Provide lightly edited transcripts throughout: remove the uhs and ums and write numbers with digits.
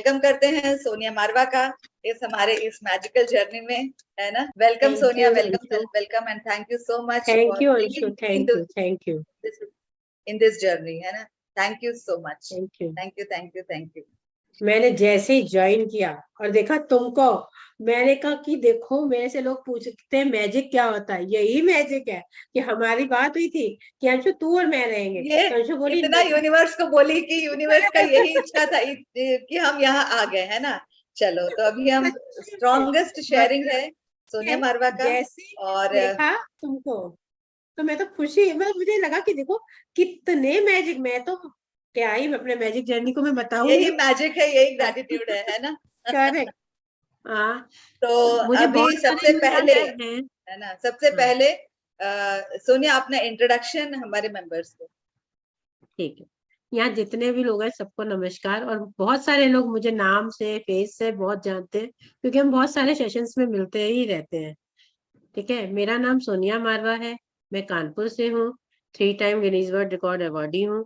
Welcome करते हैं सोनिया मारवा का इस मैजिकल जर्नी में, है ना। Welcome Sonia, welcome and thank you so much thank you Anshu, thank you in this journey, है ना। Thank you so much, thank you. मैंने जैसे ही ज्वाइन किया और देखा तुमको, मैंने कहा कि देखो, मेरे से लोग पूछते हैं मैजिक क्या होता है, यही मैजिक है कि हमारी बात हुई थी कि अंशु तू और मैं रहेंगे, ये तो अंशु बोली इतना यूनिवर्स को बोली कि यूनिवर्स का यही इच्छा था कि हम यहाँ आ गए, है ना। चलो, तो अभी हम स्ट्रॉन्गेस्ट शेयरिंग है सोनिया मारवा का। जैसे और देखा तुमको तो मैं तो खुशी, मतलब मुझे लगा कि देखो कितने मैजिक, मैं तो क्या ही अपने मैजिक जर्नी को मैं बताऊंगी, यही मैजिक है, यही ग्रेटिट्यूड है ना। करेक्ट। हाँ, तो मुझे अभी बहुत सबसे सारे पहले, हैं। है ना, सबसे पहले सोनिया अपना इंट्रोडक्शन हमारे मेंबर्स को। ठीक है, यहाँ जितने भी लोग हैं सबको नमस्कार। और बहुत सारे लोग मुझे नाम से, फेस से बहुत जानते हैं, क्योंकि हम बहुत सारे सेशंस में मिलते ही रहते हैं। ठीक है, मेरा नाम सोनिया मारवा है, मैं कानपुर से हूँ, 3 time Guinness world record awardee हूँ।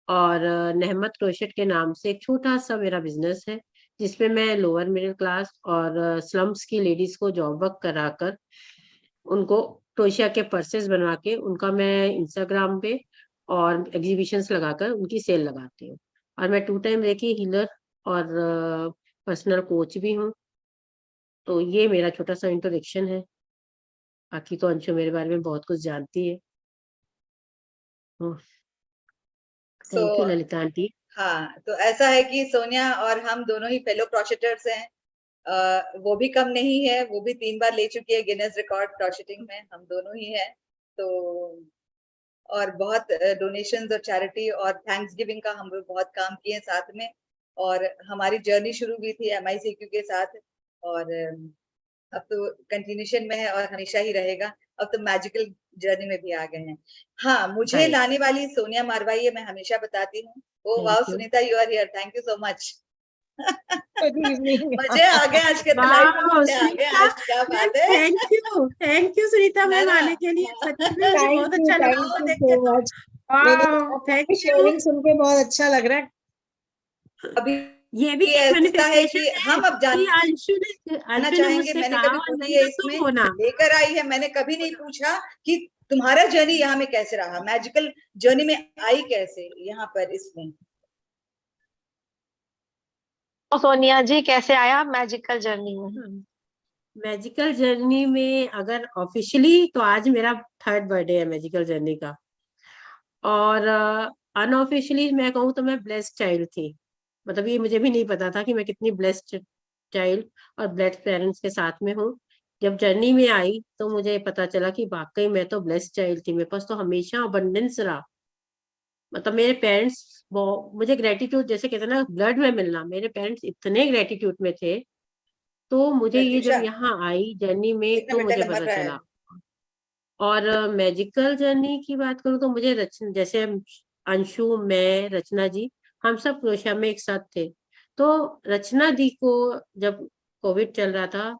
और नहमत क्रोशेट के नाम से एक छोटा सा मेरा बिजनेस है, जिसमें मैं लोअर मिडिल क्लास और स्लम्स की लेडीज को जॉब वर्क कराकर उनको क्रोशिया के पर्सेस बनवा के उनका मैं इंस्टाग्राम पे और एग्जीबिशंस लगाकर उनकी सेल लगाती हूँ। और मैं 2 टाइम रेकी हीलर और पर्सनल कोच भी हूँ। तो ये मेरा छोटा सा इंट्रोडक्शन है। बाकी तो अंशु मेरे बारे में बहुत कुछ जानती है। Thank you Lalita aunty. हाँ, तो ऐसा है कि सोनिया और हम दोनों ही फेलो क्रोशेटर्स हैं। वो भी कम नहीं है, वो भी 3 बार ले चुकी है गिनेस रिकॉर्ड क्रोशेटिंग में, हम दोनों ही हैं। तो और बहुत डोनेशंस और चैरिटी और थैंक्स गिविंग का हम लोग बहुत काम किए साथ में। और हमारी जर्नी शुरू हुई थी MICQ के साथ, और अब तो कंटिन्यूशन में है और हमेशा ही रहेगा। अब तो मैजिकल जर्नी में भी आ गए हैं। हाँ, मुझे लाने वाली सोनिया मारवाई है, मैं हमेशा बताती हूँ। Oh wow Sunita, you are here, thank you so much. मजे आ गए आज के लाइफ में, मजे आ गए आज, क्या बात है। थैंक यू सुनीता मैम आने के लिए, सच में मुझे बहुत अच्छा लगा वो देख के। थैंक यू, शेयरिंग सुन के बहुत अच्छा लग रहा है। अभी ये भी ऐसा है कि हम अब अंशु ने चाहेंगे, मुझसे मैंने कहा कभी और पूछी नहीं है तो तुम इसमें होना। लेकर आई है, मैंने कभी नहीं पूछा कि तुम्हारा जर्नी यहाँ में कैसे रहा, मैजिकल जर्नी में आई कैसे यहाँ पर इसमें। तो सोनिया जी कैसे आया मैजिकल जर्नी में? मैजिकल जर्नी में अगर ऑफिशियली तो आज मेरा 3rd बर्थडे है मैजिकल जर्नी का। और अनऑफिशियली मैं कहूँ तो मैं ब्लेस्ड चाइल्ड थी। मतलब ये मुझे भी नहीं पता था कि मैं कितनी ब्लेस्ड चाइल्ड और ब्लेस्ड पेरेंट्स के साथ में हूँ। जब जर्नी में आई तो मुझे पता चला कि वाकई मैं तो ब्लेस्ड चाइल्ड थी, मेरे पास तो हमेशा अबंडेंस रहा। मतलब मेरे पेरेंट्स मुझे ग्रेटिट्यूड, जैसे कहते हैं ना ब्लड में मिलना, मेरे पेरेंट्स इतने ग्रेटिट्यूड में थे। तो मुझे ये जब यहाँ आई जर्नी में तो मुझे पता चला। और मैजिकल जर्नी की बात करूँ तो मुझे जैसे अंशु, मैं, रचना जी, हम सब क्रोशिया में एक साथ थे। तो रचना दी को जब कोविड चल रहा था,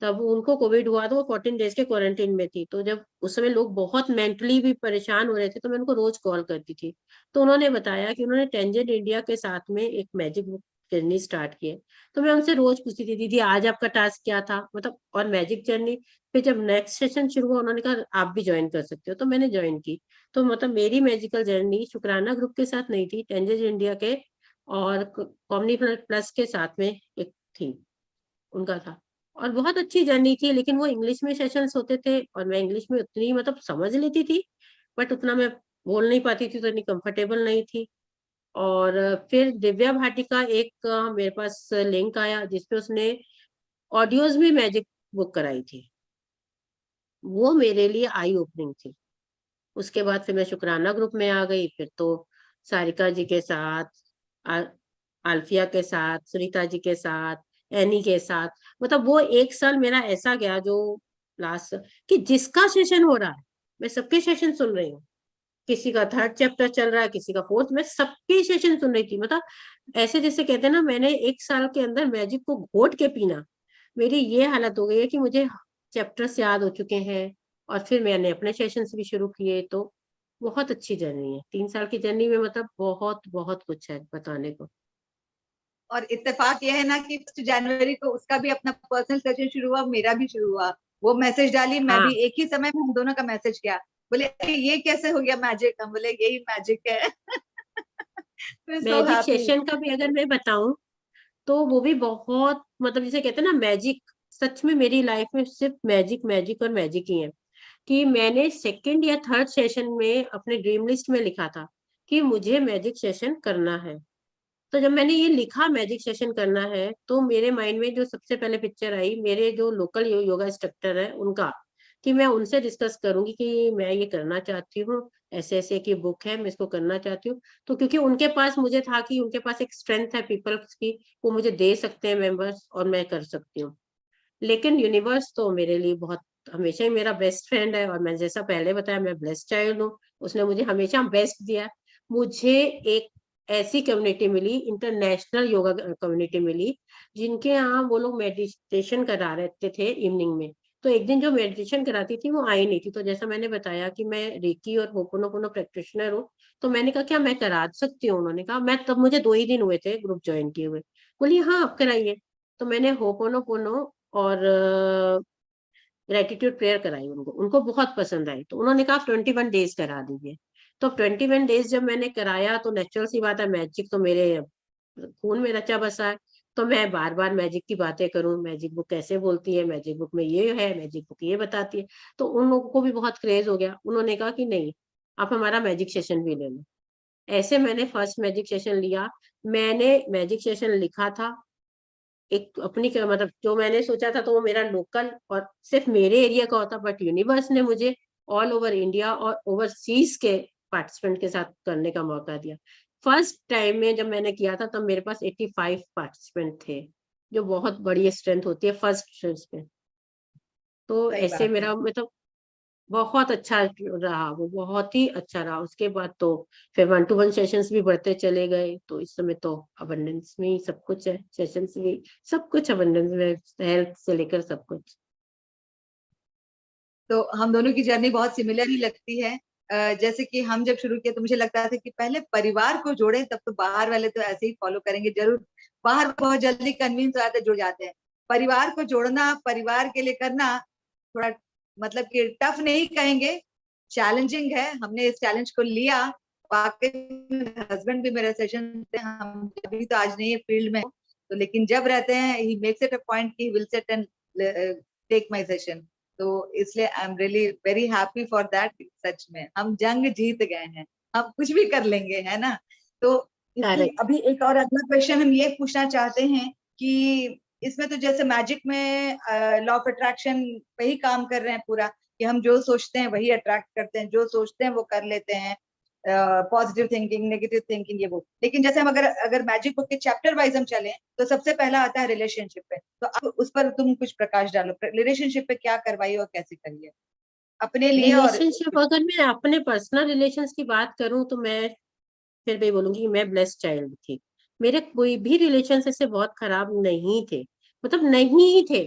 तब उनको कोविड हुआ तो वो 14 डेज के क्वारंटीन में थी। तो जब उस समय लोग बहुत मेंटली भी परेशान हो रहे थे, तो मैं उनको रोज कॉल करती थी। तो उन्होंने बताया कि उन्होंने टेंजेंट इंडिया के साथ में एक मैजिक बुक जर्नी स्टार्ट की है। तो मैं उनसे रोज पूछती थी, दीदी आज आपका टास्क क्या था, मतलब और मैजिक जर्नी। फिर जब नेक्स्ट सेशन शुरू हुआ, उन्होंने कहा आप भी ज्वाइन कर सकते हो, तो मैंने ज्वाइन की। तो मतलब मेरी मैजिकल जर्नी शुक्राना ग्रुप के साथ नहीं थी, टेंजेंट इंडिया के और कॉम्युनी प्लस के साथ में एक थी, उनका था। और बहुत अच्छी जर्नी थी, लेकिन वो इंग्लिश में सेशंस होते थे और मैं इंग्लिश में उतनी मतलब समझ लेती थी, बट उतना मैं बोल नहीं पाती थी, तो इतनी कंफर्टेबल नहीं थी। और फिर दिव्या भाटी का एक मेरे पास लिंक आया जिसपे उसने ऑडियोज में मैजिक बुक कराई थी, वो मेरे लिए आई ओपनिंग थी। उसके बाद फिर मैं शुक्राना ग्रुप में आ गई। फिर तो सारिका जी के साथ, आल्फिया के साथ, सुनीता जी के साथ, एनी के साथ, मतलब वो एक साल मेरा ऐसा गया जो लास्ट कि जिसका सेशन हो रहा है मैं सबके सेशन सुन रही हूँ। किसी का 3rd चैप्टर चल रहा है, किसी का 4th, मैं सबके सेशन सुन रही थी। मतलब ऐसे जैसे कहते हैं ना, मैंने एक साल के अंदर मैजिक को घोट के पीना। मेरी ये हालत हो गई है कि मुझे चैप्टर्स याद हो चुके हैं। और फिर मैंने अपने सेशंस भी शुरू किए। तो बहुत अच्छी जर्नी है 3 साल की जर्नी में, मतलब बहुत बहुत कुछ है बताने को। और इत्तेफाक ये है ना कि 1 जनवरी को उसका भी अपना पर्सनल सेशन शुरू हुआ, मेरा भी शुरू हुआ। वो मैसेज डाली, मैं हाँ भी एक ही समय में हम दोनों का मैसेज किया। बोले ये कैसे हो गया मैजिक? हम बोले यही मैजिक है। सो मैजिक हैप्पी। सेशन का भी अगर मैं बताऊं तो वो भी बहुत मतलब जिसे कहते हैं ना मैजिक, सच में मेरी लाइफ में सिर्फ मैजिक मैजिक और मैजिक ही है। कि मैंने सेकंड या थर्ड सेशन में अपने ड्रीम लिस्ट में लिखा था कि मुझे मैजिक सेशन करना है। तो जब मैंने ये लिखा मैजिक सेशन करना है तो मेरे माइंड में जो सबसे पहले पिक्चर आई मेरे जो लोकल योगा इंस्ट्रक्टर है उनका, कि मैं उनसे डिस्कस करूंगी कि मैं ये करना चाहती हूँ, ऐसे ऐसे की बुक है मैं इसको करना चाहती हूँ। तो क्योंकि उनके पास मुझे था कि उनके पास एक स्ट्रेंथ है पीपल्स की, वो मुझे दे सकते हैं मेंबर्स और मैं कर सकती हूँ। लेकिन यूनिवर्स तो मेरे लिए बहुत हमेशा ही मेरा बेस्ट फ्रेंड है, और मैं जैसा पहले बताया मैं ब्लेस्ड चाइल्ड हूँ। उसने मुझे हमेशा बेस्ट दिया। मुझे एक ऐसी कम्युनिटी मिली, इंटरनेशनल योगा कम्युनिटी मिली, जिनके यहाँ वो लोग मेडिटेशन करा रहे थे इवनिंग में। तो एक दिन जो मेडिटेशन कराती थी वो आई नहीं थी, तो जैसा मैंने बताया कि मैं रेकी और होपोनोपोनो प्रैक्टिशनर हूँ, तो मैंने कहा क्या मैं करा सकती हूँ? उन्होंने कहा मैं तब मुझे 2 ही दिन हुए थे ग्रुप ज्वाइन किए हुए। बोली हाँ आप कराइए। तो मैंने होपोनोपोनो और ग्रेटिट्यूड प्रेयर कराई उनको, उनको बहुत पसंद आई। तो उन्होंने कहा 21 डेज करा दीजिए। तो 21 डेज जब मैंने कराया तो नेचुरल सी बात है, मैजिक तो मेरे खून में रचा बसा है। तो मैं बार बार मैजिक की बातें करूं, मैजिक बुक कैसे बोलती है, मैजिक बुक में ये है, मैजिक बुक ये बताती है। तो उन लोगों को भी बहुत क्रेज हो गया। उन्होंने कहा कि नहीं आप हमारा मैजिक सेशन भी ले लो। ऐसे मैंने फर्स्ट मैजिक सेशन लिया। मैंने मैजिक सेशन लिखा था एक अपनी मतलब जो मैंने सोचा था तो वो मेरा लोकल और सिर्फ मेरे एरिया का होता, बट यूनिवर्स ने मुझे ऑल ओवर इंडिया और ओवरसीज के पार्टिसिपेंट के साथ करने का मौका दिया। फर्स्ट टाइम में जब मैंने किया था तब मेरे पास 85 पार्टिसिपेंट थे, जो बहुत बड़ी स्ट्रेंथ होती है फर्स्ट स्टेज पे। तो सही ऐसे बात है। मेरा मतलब बहुत अच्छा रहा, वो बहुत ही अच्छा रहा। उसके बाद तो फिर 1-to-1 सेशंस भी बढ़ते चले गए। तो इस समय तो अबंडेंस में ही सब कुछ है, सेशंस भी सब कुछ अबंडेंस में, हेल्थ से लेकर सब कुछ। तो हम दोनों की जर्नी बहुत सिमिलर ही लगती है। जैसे कि हम जब शुरू किए तो मुझे लगता था कि पहले परिवार को जोड़े, तब तो बाहर वाले तो ऐसे ही फॉलो करेंगे जरूर। बाहर बहुत जल्दी कन्विंस हो जाते, जुड़ जाते हैं। परिवार को जोड़ना, परिवार के लिए करना थोड़ा मतलब कि टफ नहीं कहेंगे, चैलेंजिंग है। हमने इस चैलेंज को लिया। वाकई हस्बैंड भी मेरे सेशन थे, हम अभी तो आज नहीं है फील्ड में, तो लेकिन जब रहते हैं he makes it a point कि will sit and take my session. तो इसलिए I am really very happy for that. सच में हम जंग जीत गए हैं, हम कुछ भी कर लेंगे, है ना? तो इसलिए करेक्ट। अभी एक और अगला क्वेश्चन हम ये पूछना चाहते हैं कि इसमें तो जैसे मैजिक में लॉ ऑफ अट्रैक्शन पे ही काम कर रहे हैं पूरा, कि हम जो सोचते हैं वही अट्रैक्ट करते हैं, जो सोचते हैं वो कर लेते हैं। पॉजिटिव थिंकिंग, नेगेटिव थिंकिंग, ये वो। लेकिन जैसे हम अगर अगर मैजिक बुक के चैप्टर वाइज हम चलें तो सबसे पहला आता है रिलेशनशिप पे। तो अब उस पर तुम कुछ प्रकाश डालो, रिलेशनशिप पे क्या करवाइए और कैसे करिए अपने लिए और रिलेशनशिप अगर मैं अपने पर्सनल रिलेशंस की बात करूं तो मैं फिर भी बोलूंगी कि मैं ब्लेस्ड चाइल्ड थी। मेरे कोई भी रिलेशन ऐसे बहुत खराब नहीं थे, मतलब नहीं ही थे।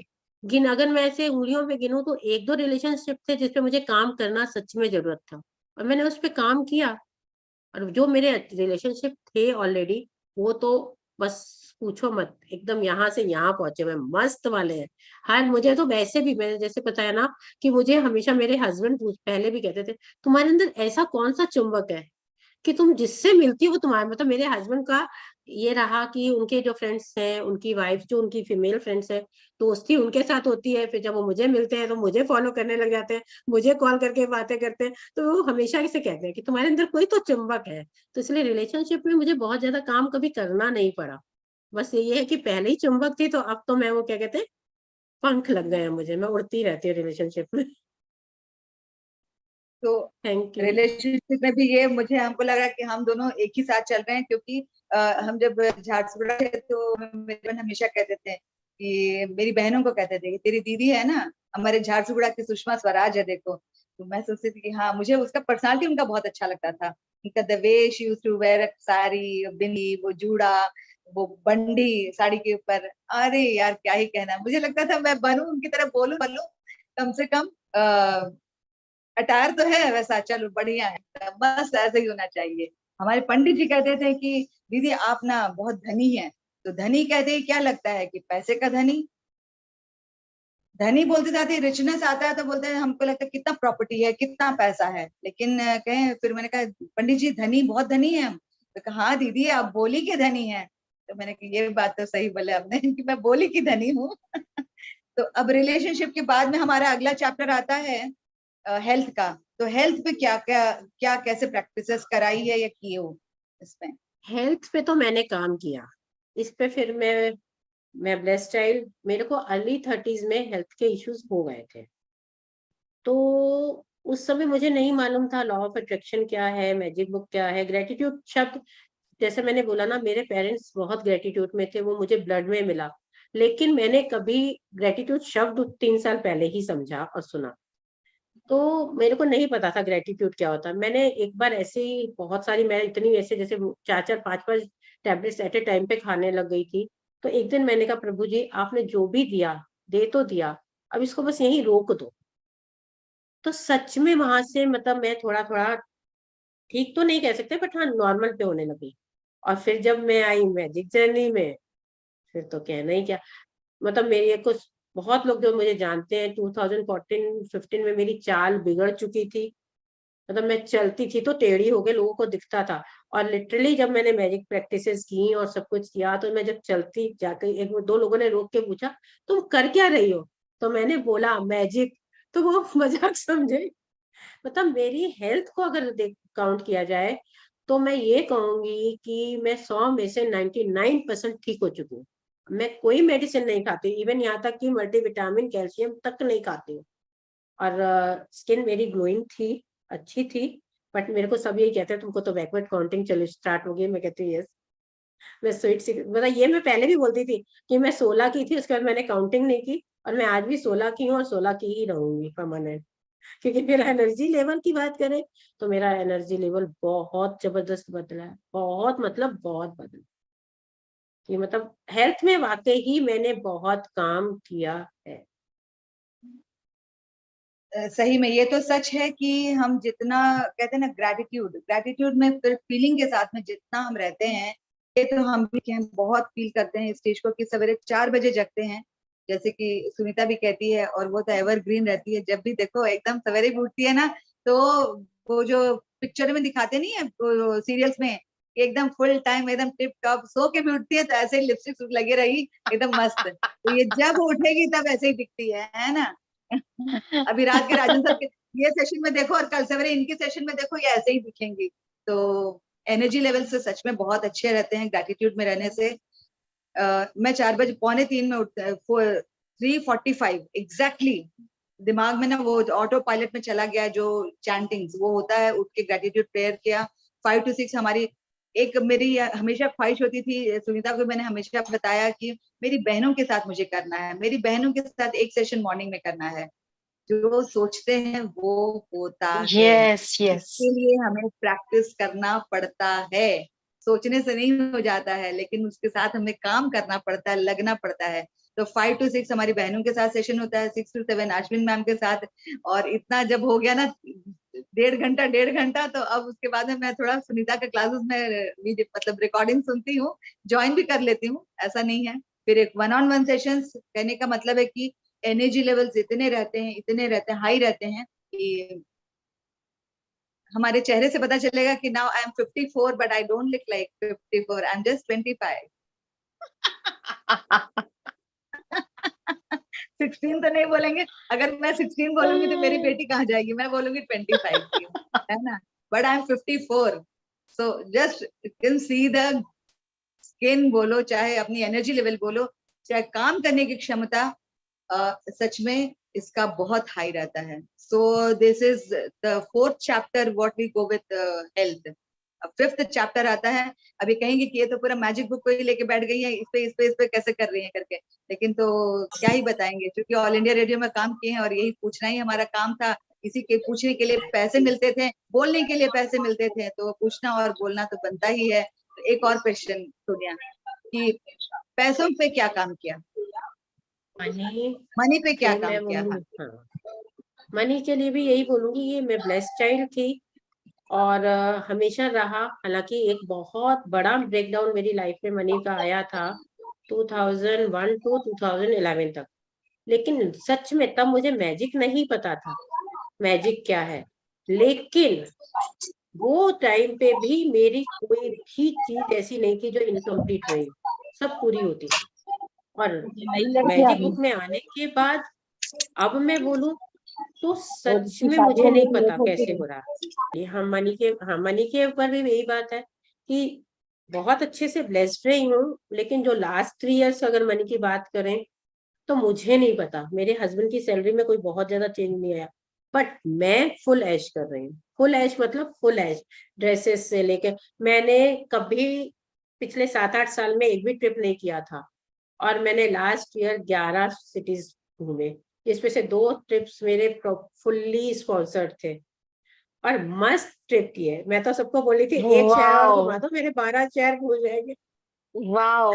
अगर मैं ऐसे उंगलियों पे गिनूं तो 1-2 रिलेशनशिप थे जिसपे मुझे काम करना सच में जरूरत था, और मैंने उस पे काम किया। और जो मेरे रिलेशनशिप थे ऑलरेडी, वो तो बस पूछो मत, एकदम यहाँ से यहाँ पहुंचे हुए मस्त वाले हैं। हर मुझे तो वैसे भी मैंने जैसे बताया ना कि मुझे हमेशा मेरे हस्बैंड पहले भी कहते थे तुम्हारे अंदर ऐसा कौन सा चुंबक है कि तुम जिससे मिलती हो वो तुम्हारे, मतलब मेरे हस्बैंड का ये रहा कि उनके जो फ्रेंड्स हैं, उनकी वाइफ जो उनकी फीमेल फ्रेंड्स है, दोस्ती उनके साथ होती है, फिर जब वो मुझे मिलते हैं तो मुझे फॉलो करने लग जाते हैं, मुझे कॉल करके बातें करते हैं। तो वो हमेशा इसे कहते हैं कि तुम्हारे अंदर कोई तो चुंबक है। तो इसलिए रिलेशनशिप में मुझे बहुत ज्यादा काम कभी करना नहीं पड़ा। बस ये है कि पहले ही चुंबक थी, तो अब तो मैं वो क्या कहते हैं, पंख लग गए हैं मुझे, मैं उड़ती रहती हूँ रिलेशनशिप में। तो थैंक यू। रिलेशनशिप में भी ये मुझे हमको लगा कि हम दोनों एक ही साथ चल रहे हैं, क्योंकि हम जब झारसुगुड़ा थे तो मेरे बहन हमेशा कहते थे कि मेरी बहनों को कहते थे कि तेरी दीदी है ना, हमारे झारसुगुड़ा की सुषमा स्वराज है देखो। तो मैं सोचती थी कि हाँ, मुझे उसका पर्सनालिटी उनका बहुत अच्छा लगता था। उनका the way she used to wear sari, bindi, वो जूड़ा, वो बंडी साड़ी के ऊपर। अरे यार क्या ही कहना, मुझे लगता था मैं बनूं उनकी तरह, बोलूं बोलूं कम से कम। अटायर तो है वैसा, चलो बढ़िया है, मस्त ऐसे ही होना चाहिए। हमारे पंडित जी कहते थे कि दीदी आप ना बहुत धनी हैं, तो धनी कहते ही क्या लगता है कि पैसे का धनी। धनी बोलते जाते रिचनेस आता है तो बोलते हैं हमको लगता है कितना प्रॉपर्टी है, कितना पैसा है। लेकिन कहें, फिर मैंने कहा पंडित जी धनी बहुत धनी है हम। तो कहा हाँ दीदी आप बोली के धनी है। तो मैंने कहा ये बात तो सही बोले आपने कि मैं बोली की धनी हूँ। तो अब रिलेशनशिप के बाद में हमारा अगला चैप्टर आता है हेल्थ का। तो हेल्थ पे क्या क्या क्या कैसे प्रैक्टिसेस कराई है या किए हो इसमें? हेल्थ पे तो मैंने काम किया, इस पे फिर मैं ब्लेस्ड चाइल्ड, मेरे को अर्ली 30s में हेल्थ के इश्यूज हो गए थे। तो उस समय मुझे नहीं मालूम था लॉ ऑफ अट्रैक्शन क्या है, मैजिक बुक क्या है, ग्रेटिट्यूड शब्द, जैसे मैंने बोला ना मेरे पेरेंट्स बहुत ग्रेटिट्यूड में थे, वो मुझे ब्लड में मिला। लेकिन मैंने कभी ग्रेटिट्यूड शब्द 3 साल पहले ही समझा और सुना, तो मेरे को नहीं पता था ग्रेटिट्यूड क्या होता। मैंने एक बार ऐसे ही बहुत सारी, मैं इतनी ऐसे जैसे 4-4 5-5 टैबलेट्स एट ए टाइम पे खाने लग गई थी। तो एक दिन मैंने कहा प्रभु जी आपने जो भी दिया दे तो दिया, अब इसको बस यहीं रोक दो। तो सच में वहां से मतलब मैं थोड़ा थोड़ा ठीक तो नहीं कह सकते बट हाँ नॉर्मल पे होने लगी। और फिर जब मैं आई मैजिक जर्नी में, फिर तो कहना ही क्या, मतलब मेरी कुछ बहुत लोग जो मुझे जानते हैं 2014-15 में मेरी चाल बिगड़ चुकी थी। मतलब मैं चलती थी तो टेढ़ी होके लोगों को दिखता था। और लिटरली जब मैंने मैजिक प्रैक्टिसेस की और सब कुछ किया, तो मैं जब चलती जाकर एक दो लोगों ने रोक के पूछा तुम कर क्या रही हो, तो मैंने बोला मैजिक, तो वो मजाक समझे। मतलब मेरी हेल्थ को अगर काउंट किया जाए तो मैं ये कहूंगी कि मैं 100 में से 99% ठीक हो चुकी हूँ। मैं कोई मेडिसिन नहीं खाती, इवन यहाँ तक कि मल्टीविटामिन कैल्शियम तक नहीं खाती हूँ। और स्किन मेरी ग्लोइंग थी, अच्छी थी। बट मेरे को सब यही कहते हैं तुमको तो बैकवर्ड काउंटिंग चलो स्टार्ट हो गई। मैं कहती हूँ यस, मैं स्वीट मतलब ये मैं पहले भी बोलती थी कि मैं 16 की थी, उसके बाद मैंने काउंटिंग नहीं की, और मैं आज भी 16 की हूँ और 16 की ही रहूंगी परमानेंट। क्योंकि मेरा एनर्जी लेवल की बात करें तो मेरा एनर्जी लेवल बहुत जबरदस्त बदला है, बहुत मतलब बहुत बदला कि मतलब हेल्थ में वाकई ही मैंने बहुत काम किया है। सही में ये तो सच है कि हम जितना कहते हैं ना ग्रैटिट्यूड, ग्रैटिट्यूड में फिर फीलिंग के साथ में जितना हम रहते हैं, ये तो हम भी हम बहुत फील करते हैं इस चीज को कि सवेरे 4 बजे जगते हैं, जैसे कि सुनीता भी कहती है, और वो तो एवरग्रीन रहती है। जब भी देखो एकदम सवेरे भी उठती है ना, तो वो जो पिक्चर में दिखाते नहीं है सीरियल्स में कि एकदम फुल टाइम एकदम टिप टॉप सो के भी उठती है, तो ऐसे ही लिपस्टिक लगे रही एकदम मस्त। तो ये जब उठेगी तब ऐसे ही दिखती है ना। अभी रात के राजन सर के ये सेशन में देखो और कल सवेरे इनके सेशन में देखो, ये ऐसे ही दिखेंगी। तो एनर्जी लेवल से सच में बहुत अच्छे रहते हैं ग्रेटिट्यूड में रहने से। मैं 4 बजे 2:45 में उठता 3:45 एग्जैक्टली दिमाग में ना वो ऑटो पायलट में चला गया, जो चैंटिंग्स वो होता है, उठ के ग्रेटिट्यूड प्रेयर किया। 5 to 6 हमारी एक मेरी हमेशा ख्वाहिश होती थी, सुनीता को मैंने हमेशा बताया कि मेरी बहनों के साथ मुझे करना है, मेरी बहनों के साथ एक सेशन मॉर्निंग में करना है। जो सोचते हैं वो होता है, यस यस। इसके लिए हमें प्रैक्टिस करना पड़ता है। सोचने से नहीं हो जाता है, लेकिन उसके साथ हमें काम करना पड़ता है, लगना पड़ता है। तो 5 to 6 हमारी बहनों के साथ सेशन होता है, 6 to 7 अश्विन मैम के साथ। और इतना जब हो गया ना 1.5 घंटा तो अब उसके बाद में मैं थोड़ा सुनीता के क्लासेस में मतलब रिकॉर्डिंग सुनती हूँ, ज्वाइन भी कर लेती हूँ, ऐसा नहीं है। फिर एक 1-on-1 सेशंस, कहने का मतलब है कि एनर्जी लेवल्स इतने रहते हैं, इतने रहते हैं, हाई रहते हैं कि हमारे चेहरे से पता चलेगा कि now I am 54 but I don't look like 54, I am just 25। 16 तो नहीं बोलेंगे, अगर मैं 16 बोलूंगी तो मेरी बेटी कहाँ जाएगी, मैं बोलूंगी 25 की हूँ, है ना। But I am 54, so just can see the skin बोलो, चाहे अपनी एनर्जी लेवल बोलो, चाहे काम करने की क्षमता, सच में इसका बहुत हाई रहता है। So this is the 4th chapter what we go with health. अब 5th चैप्टर आता है। अभी कहेंगे कि ये तो पूरा मैजिक बुक को ही लेके बैठ गई है, इस पे कैसे कर रही है करके, लेकिन तो क्या ही बताएंगे, क्योंकि ऑल इंडिया रेडियो में काम किए हैं और यही पूछना ही हमारा काम था। इसी के पूछने के लिए पैसे मिलते थे, बोलने के लिए पैसे मिलते थे, तो पूछना और बोलना तो बनता ही है। तो एक और क्वेश्चन सोनिया, कि पैसों पे क्या काम किया, मनी मनी पे क्या के काम मैं किया? हाँ, बोलूँ, हाँ मनी के लिए भी यही बोलूंगी कि मैं ब्लेस्ड चाइल्ड थी और हमेशा रहा। हालांकि एक बहुत बड़ा ब्रेकडाउन मेरी लाइफ में मनी का आया था 2001 टू 2011 तक। लेकिन सच में तब मुझे मैजिक नहीं पता था मैजिक क्या है। लेकिन वो टाइम पे भी मेरी कोई भी चीज ऐसी नहीं थी जो इनकम्प्लीट रही, सब पूरी होती थी। और नई लड़की आ मैजिक गई। बुक में आने के बाद अब मैं बोलूं तो और सच जिसकी में शादी मुझे हो नहीं गई पता लेट होती कैसे है। हो रहा। ये हम मनी के ऊपर भी यही बात है कि बहुत अच्छे से ब्लेस्ड रही हूँ, लेकिन जो लास्ट 3 इयर्स अगर मनी की बात करें तो मुझे नहीं पता। मेरे हस्बैंड की सैलरी में कोई बहुत ज्यादा चेंज नहीं आया, बट मैं फुल ऐश कर रही हूँ। फुल ऐश मतलब फुल ऐश, ड्रेसेस से लेके। मैंने कभी पिछले 7-8 साल में एक भी ट्रिप नहीं किया था, और मैंने लास्ट ईयर 11 सिटीज घूमे, जिसमें से 2 ट्रिप्स मेरे फुल्ली स्पॉन्सर्ड थे और मस्त ट्रिप की है। मैं तो सबको बोली थी एक शहर और वाओ, घुमा दो, मेरे 12 शहर घूम जाएंगे। वाओ।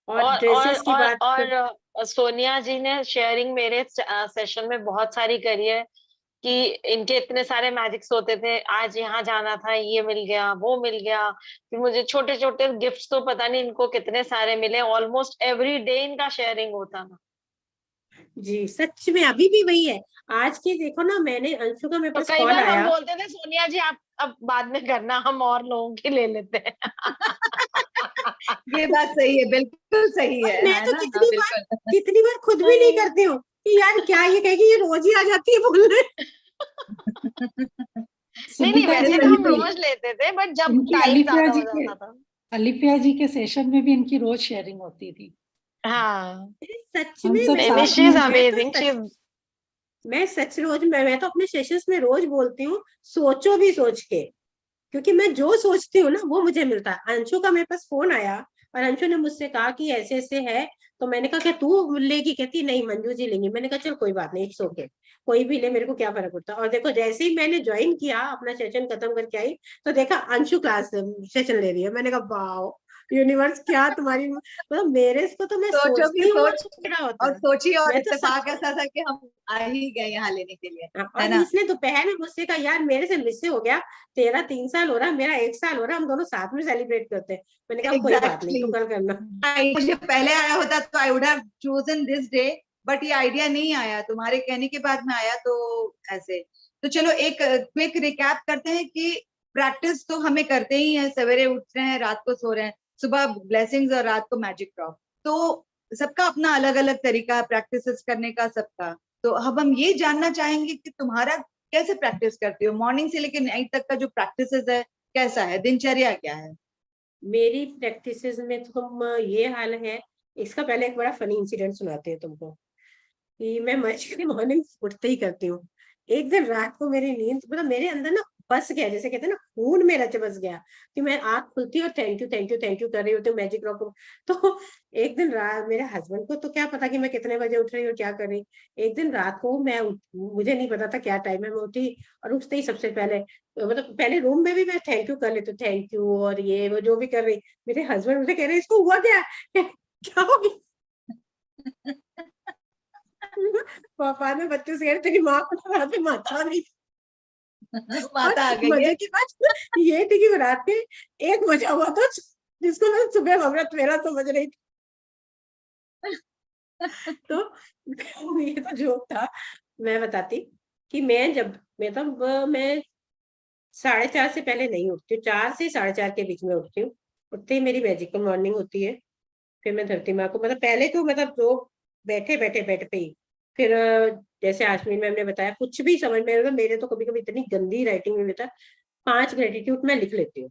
और ड्रेसेस की बात कर, सोनिया जी ने शेयरिंग मेरे सेशन में बहुत सारी करी है कि इनके इतने सारे मैजिक्स होते थे, आज यहाँ जाना था, ये मिल गया, वो मिल गया। फिर मुझे छोटे छोटे गिफ्ट्स तो पता नहीं इनको कितने सारे मिले, ऑलमोस्ट एवरी डे इनका शेयरिंग होता था। जी सच में अभी भी वही है। आज के देखो ना, मैंने अंशु का मेरे तो पास कई कॉल बार हम आया। बोलते थे सोनिया जी आप अब बाद में करना, हम और लोगों की ले लेते हैं। ये बात सही है, बिल्कुल सही और मैं है तो ना? हाँ, बिल्कुल। कितनी बार खुद भी नहीं करती हूँ कि यार क्या ये कहेगी, ये रोज ही आ जाती है बोलने। नहीं नहीं, सुनीता जी वैसे तो हम इनकी रोज लेते थे, बट जब इनकी टाइम ज्यादा हो जाता था। अलिप्रिया जी के सेशन में भी इनकी रोज शेयरिंग होती थी। हाँ। सच हम में सब मैं नहीं, साथ शी इज में मैं तो अमेजिंग, शी। सच मैं सच रोज मैं तो अपने सेशंस में रोज बोलती हूँ, सोचो भी सोच के, क्योंकि मैं जो सोचती हूँ ना वो मुझे मिलता है। अंशु का मेरे पास फोन आया और अंशु ने मुझसे कहा कि ऐसे ऐसे है, तो मैंने कहा क्या तू लेगी? कहती नहीं, मंजू जी लेंगी। मैंने कहा चल कोई बात नहीं, इट्स ओके, कोई भी ले, मेरे को क्या फर्क पड़ता। और देखो जैसे ही मैंने ज्वाइन किया, अपना सेशन खत्म करके आई, तो देखा अंशु क्लास सेशन ले रही है। मैंने कहा वाओ यूनिवर्स, क्या तुम्हारी मतलब मेरे को तो मैं सोचो की सोचती हूँ सोच, और पूरा होता और है। सोची, और मैं तो सब इत्तेफाक ऐसा था कि हम आ ही गए यहाँ लेने के लिए, है और ना? इसने दोपहर में मुझसे कहा यार मेरे से मिस से हो गया, तेरा 3 साल हो रहा, मेरा 1 साल हो रहा, हम दोनों साथ में सेलिब्रेट करते हैं। मैंने कहा कोई बात नहीं, एग्जैक्टली तू कल करना। मुझे पहले आया होता तो I would have chosen this day, but ये आइडिया नहीं आया, तुम्हारे कहने के बाद में आया, तो ऐसे। तो चलो एक क्विक रिकैप करते हैं कि प्रैक्टिस तो हमें करते ही है, सवेरे उठ रहे हैं, रात को सो रहे हैं, सुबह ब्लेसिंग्स और रात को मैजिक ड्रॉप। तो सबका अपना अलग अलग तरीका प्रैक्टिस करने का, सबका। तो अब हम ये जानना चाहेंगे कि तुम्हारा कैसे प्रैक्टिस करती हो, मॉर्निंग से लेकर नाइट तक का जो प्रैक्टिस है कैसा है, दिनचर्या क्या है? मेरी प्रैक्टिसेस में तो तुम ये हाल है, इसका पहले एक बड़ा फनी इंसिडेंट सुनाते हैं तुमको कि मैं मछली मॉर्निंग उठते ही करती हूँ। एक दिन रात को मेरी नींद मतलब मेरे अंदर ना बस गया, जैसे कहते हैं ना खून में रच बस गया, कि मैं आंख खुलती और thank you thank you thank you कर रही होती हूँ मैजिक रॉक। तो एक दिन रात मेरे हस्बैंड को तो क्या पता कि मैं कितने बजे उठ रही हूँ क्या कर रही। एक दिन रात को मुझे नहीं पता था क्या टाइम है, मैं उठी और उठते ही सबसे पहले मतलब पहले रूम में भी मैं थैंक यू कर लेती हूँ, थैंक यू और ये वो जो भी कर रही। मेरे हस्बैंड मुझे कह रहे इसको हुआ क्या क्या हो गया? पापा ने बच्चों से कह रहे तेरी माँ को रात में माता नहीं। और माता आ गई है। मजे की बात ये थी कि रात में 1 बजा हुआ था, जिसको मैं सुबह अमृत मेरा समझ रही थी। तो ये तो जोक था। मैं बताती कि मैं 4:30 से पहले नहीं उठती हूँ, 4 से 4:30 के बीच में उठती हूँ। उठते ही मेरी मैजिकल मॉर्निंग होती है। फिर मैं धरती माँ को मतलब पहले तो मतलब जो बैठे बैठे बेड पे ही, फिर जैसे आशमीन मैम ने बताया कुछ भी समझ में मतलब मेरे तो कभी कभी इतनी गंदी राइटिंग में होता, 5 ग्रेटिट्यूड मैं लिख लेती हूँ।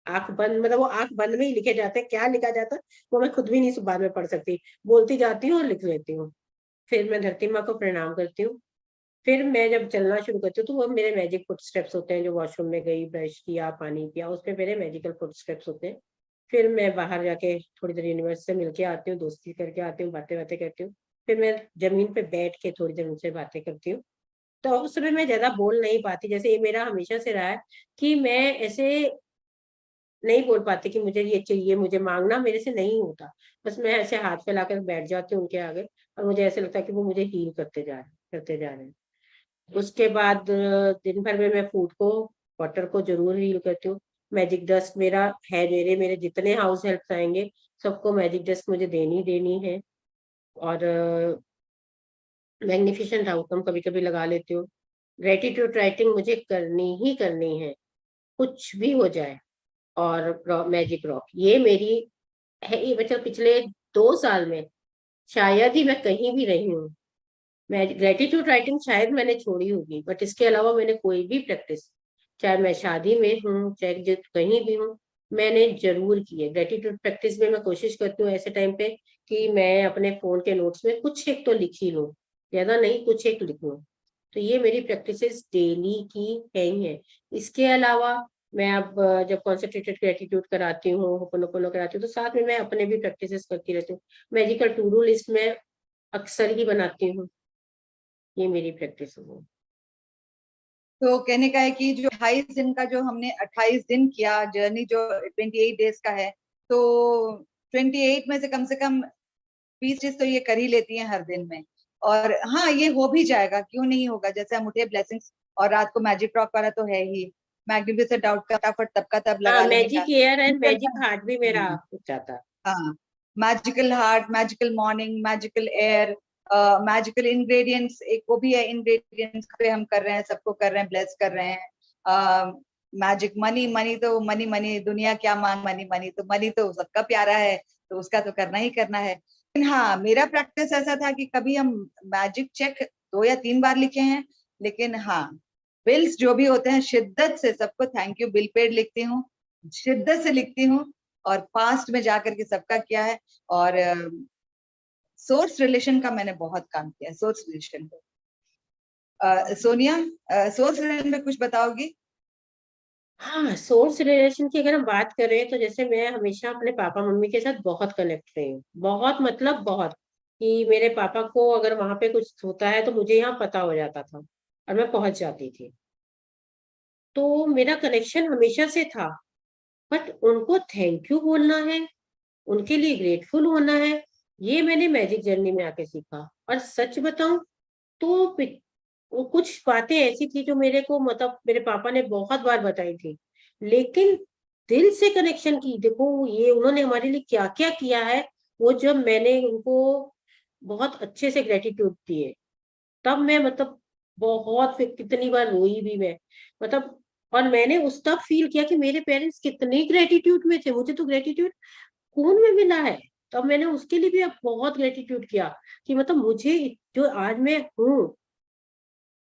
आंख बंद मतलब वो आंख बंद में ही लिखे जाते हैं, क्या लिखा जाता है वो मैं खुद भी नहीं बाद में पढ़ सकती, बोलती जाती हूँ और लिख लेती हूँ। फिर मैं धरती माँ को प्रणाम करती हूँ। फिर मैं जब चलना शुरू करती हूँ तो वो मेरे मैजिक फुट स्टेप्स होते हैं, जो वॉशरूम में गई, ब्रश किया, पानी पिया, उसमें मेरे मैजिकल फुट स्टेप्स होते हैं। फिर मैं बाहर जाके थोड़ी देर यूनिवर्स से मिलके आती हूँ, दोस्ती करके आती हूँ, बातें बातें करती हूँ। फिर मैं जमीन पे बैठ के थोड़ी देर उनसे बातें करती हूँ। तो उस समय मैं ज्यादा बोल नहीं पाती, जैसे ये मेरा हमेशा से रहा है कि मैं ऐसे नहीं बोल पाती कि मुझे ये चाहिए, मुझे मांगना मेरे से नहीं होता। बस मैं ऐसे हाथ फैलाकर बैठ जाती हूँ उनके आगे, और मुझे ऐसे लगता है कि वो मुझे हील करते जा रहे हैं। उसके बाद दिन भर में मैं फूड को, वाटर को जरूर हील करती हूँ। मैजिक डस्ट मेरा है, मेरे जितने हाउस हेल्प आएंगे सबको मैजिक डस्ट मुझे देनी है। और मैग्निफिसेंट आउटकम कभी कभी लगा लेती हूँ। ग्रेटिट्यूड राइटिंग मुझे करनी है, कुछ भी हो जाए। और मैजिक रॉक ये मेरी है, ये मतलब पिछले 2 साल में शायद ही मैं कहीं भी रही हूँ। मैं ग्रेटिट्यूड राइटिंग शायद मैंने छोड़ी होगी, बट इसके अलावा मैंने कोई भी प्रैक्टिस, चाहे मैं शादी में हूँ चाहे कहीं भी हूँ, मैंने जरूर की है। ग्रेटिट्यूड प्रैक्टिस में मैं कोशिश करती हूँ ऐसे टाइम पे कि मैं अपने फोन के नोट्स में कुछ एक तो लिख ही लूँ, ज्यादा नहीं, कुछ एक लिख लूँ। तो ये मेरी प्रैक्टिसेस डेली की है ही है। इसके अलावा मैं अब जब कॉन्सेंट्रेटेड ग्रेटिट्यूड कराती हूँ, होपोनोपोनो कराती हूँ, तो साथ में मैं अपने भी प्रैक्टिसेस करती रहती हूँ। मैजिकल टू डू लिस्ट में अक्सर ही बनाती हूँ। ये मेरी प्रैक्टिस है। तो कहने का है कि जो 28 दिन का जो हमने 28 दिन किया जर्नी, जो 28 डेज का है, तो 28 में से कम 20 चीज तो ये कर ही लेती हैं हर दिन में। और हाँ, ये हो भी जाएगा, क्यों नहीं होगा। जैसे हम उठे ब्लेसिंग्स और रात को मैजिक रॉक वाला तो है ही, मैग्निफिसेंट आउट का फटाफट तब का तब हाँ, लगा लेने का। Magic air and magic heart भी मेरा हो जाता। हाँ, magical heart, magical morning, magical air, magical ingredients, एक वो भी है, इंग्रेडिएंट्स पे हम कर रहे हैं, सबको कर रहे हैं, ब्लेस कर रहे हैं। मैजिक मनी, मनी तो मनी मनी, दुनिया क्या मांग, मनी मनी, तो मनी तो सबका प्यारा है, तो उसका तो करना ही करना है। लेकिन हाँ, मेरा प्रैक्टिस ऐसा था कि कभी हम मैजिक चेक 2 या 3 बार लिखे हैं, लेकिन हाँ, बिल्स जो भी होते हैं शिद्दत से सबको थैंक यू बिल पेड लिखती हूँ, शिद्दत से लिखती हूँ। और पास्ट में जाकर के सबका किया है। और सोर्स रिलेशन का मैंने बहुत काम किया है, सोर्स रिलेशन पे। सोनिया, सोर्स रिलेशन पे कुछ बताओगी? हाँ, सोर्स रिलेशन की अगर हम बात करें तो जैसे मैं हमेशा अपने पापा मम्मी के साथ बहुत कनेक्ट रही हूँ, बहुत मतलब बहुत, कि मेरे पापा को अगर वहां पे कुछ होता है तो मुझे यहाँ पता हो जाता था और मैं पहुंच जाती थी। तो मेरा कनेक्शन हमेशा से था। बट उनको थैंक यू बोलना है, उनके लिए ग्रेटफुल होना है, ये मैंने मैजिक जर्नी में आके सीखा। और सच बताऊं तो वो कुछ बातें ऐसी थी जो मेरे को मतलब मेरे पापा ने बहुत बार बताई थी, लेकिन दिल से कनेक्शन की, देखो ये उन्होंने हमारे लिए क्या क्या किया है, वो जब मैंने उनको बहुत अच्छे से ग्रेटिट्यूड दिए, तब मैं मतलब बहुत, फिर कितनी बार रोई भी मैं, मतलब। और मैंने उस तब फील किया कि मेरे पेरेंट्स कितने ग्रेटिट्यूड में थे, मुझे तो ग्रेटिट्यूड खून में मिला है। तब मैंने उसके लिए भी अब बहुत ग्रेटिट्यूड किया कि मतलब मुझे जो आज मैं हूँ,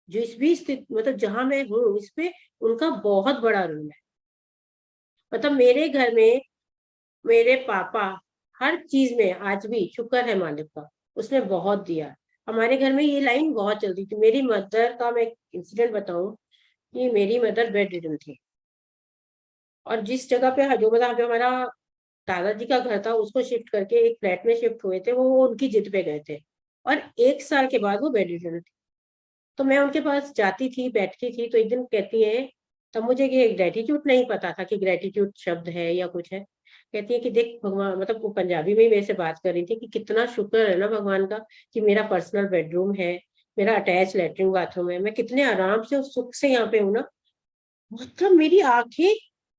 जो इस भी स्थिति मतलब जहां मैं हूँ, इसमें उनका बहुत बड़ा रोल है। मतलब मेरे घर में मेरे पापा हर चीज में आज भी शुक्र है मालिक का, उसने बहुत दिया। हमारे घर में ये लाइन बहुत चलती थी। मेरी मदर का मैं इंसिडेंट बताऊं कि मेरी मदर बेड रिडन थी, और जिस जगह पे जो मतलब हमारा दादाजी का घर था उसको शिफ्ट करके एक फ्लैट में शिफ्ट हुए थे, वो उनकी जिद पे गए थे, और 1 साल के बाद वो बेड रिडन थी। तो मैं उनके पास जाती थी, बैठती थी, तो एक दिन कहती है, तब मुझे ये ग्रेटिट्यूड नहीं पता था कि ग्रेटिट्यूड शब्द है या कुछ है। कहती है कि देख भगवान, मतलब वो पंजाबी में ही मेरे से बात कर रही थी कि कितना शुक्र है ना भगवान का कि मेरा पर्सनल बेडरूम है, मेरा अटैच लेटरिन बाथरूम है, मैं कितने आराम से और सुख से यहाँ पे हूँ ना। मतलब मेरी आंखें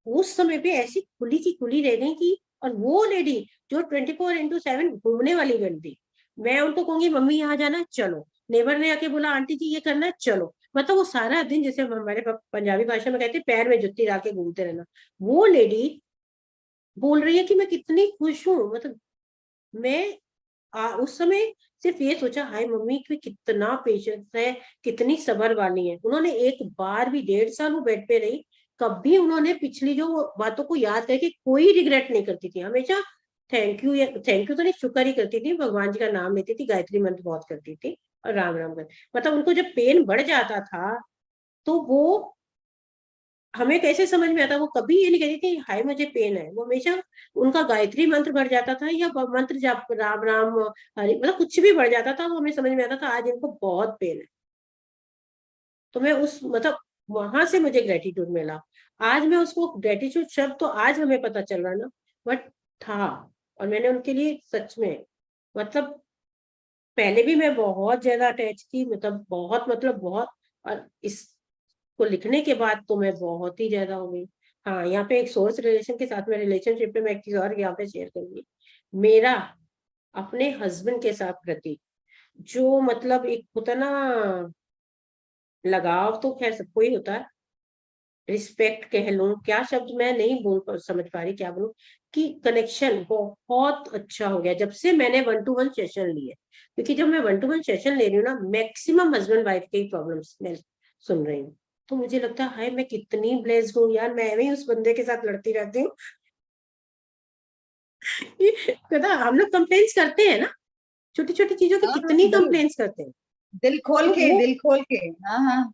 उस समय पे ऐसी खुली की खुली रह गई कि, और वो लेडी जो 24/7 घूमने वाली बनती, मैं उनको कहूंगी मम्मी यहाँ जाना है चलो, नेबर ने आके बोला आंटी जी ये करना है चलो, मतलब वो सारा दिन, जैसे हमारे पंजाबी भाषा में कहते हैं पैर में जुत्ती डाल के घूमते रहना, वो लेडी बोल रही है कि मैं कितनी खुश हूँ। मतलब मैं उस समय सिर्फ ये सोचा, हाय मम्मी की कितना पेशेंस है, कितनी सब्र वाली है। उन्होंने एक बार भी 1.5 साल वो बेड पे रही, कभी उन्होंने पिछली जो बातों को याद करके कोई रिग्रेट नहीं करती थी, हमेशा थैंक यू तो नहीं, शुक्र ही करती थी, भगवान जी का नाम लेती थी, गायत्री मंत्र बहुत करती थी, और राम राम कर, मतलब उनको जब पेन बढ़ जाता था तो वो हमें कैसे समझ में आता, वो कभी ये नहीं कहती थी हाय मुझे पेन है, वो हमेशा उनका गायत्री मंत्र बढ़ जाता था या मंत्र जाप राम राम हरि, मतलब कुछ भी बढ़ जाता था, वो हमें समझ में आता था आज इनको बहुत पेन है। तो मैं उस मतलब वहां से मुझे ग्रेटिट्यूड मिला। आज मैं उसको ग्रेटिट्यूड शब्द तो आज हमें पता चल रहा ना, बट था। और मैंने उनके लिए सच में मतलब पहले भी मैं बहुत ज्यादा अटैच थी, मतलब बहुत, और इसको लिखने के बाद तो मैं बहुत ही ज्यादा हो गई। हाँ, यहाँ पे एक सोर्स रिलेशन के साथ में रिलेशनशिप पे मैं एक चीज और यहाँ पे शेयर करूंगी। मेरा अपने हस्बैंड के साथ प्रति जो मतलब एक होता ना, लगाव तो खैर सबको ही होता है, रिस्पेक्ट कह लूं, क्या शब्द मैं नहीं समझ पा रही क्या बोलूं, कि कनेक्शन बहुत अच्छा हो गया जब से मैंने 1-to-1 सेशन लिए। क्योंकि जब मैं 1-to-1 सेशन ले रही हूँ ना, मैक्सिमम हस्बैंड वाइफ के प्रॉब्लम्स मैं सुन रही हूँ। तो मुझे लगता है हाय मैं कितनी ब्लेस्ड हूँ यार, मैं भी उस बंदे के साथ लड़ती रहती हूँ। पता हम लोग कंप्लेन्स करते हैं ना, छोटी छोटी चीजों की हाँ हाँ, कितनी जरूर, कंप्लेन्स करते हैं। दिल खोल तो के, वो दिल खोल के। हाँ हाँ।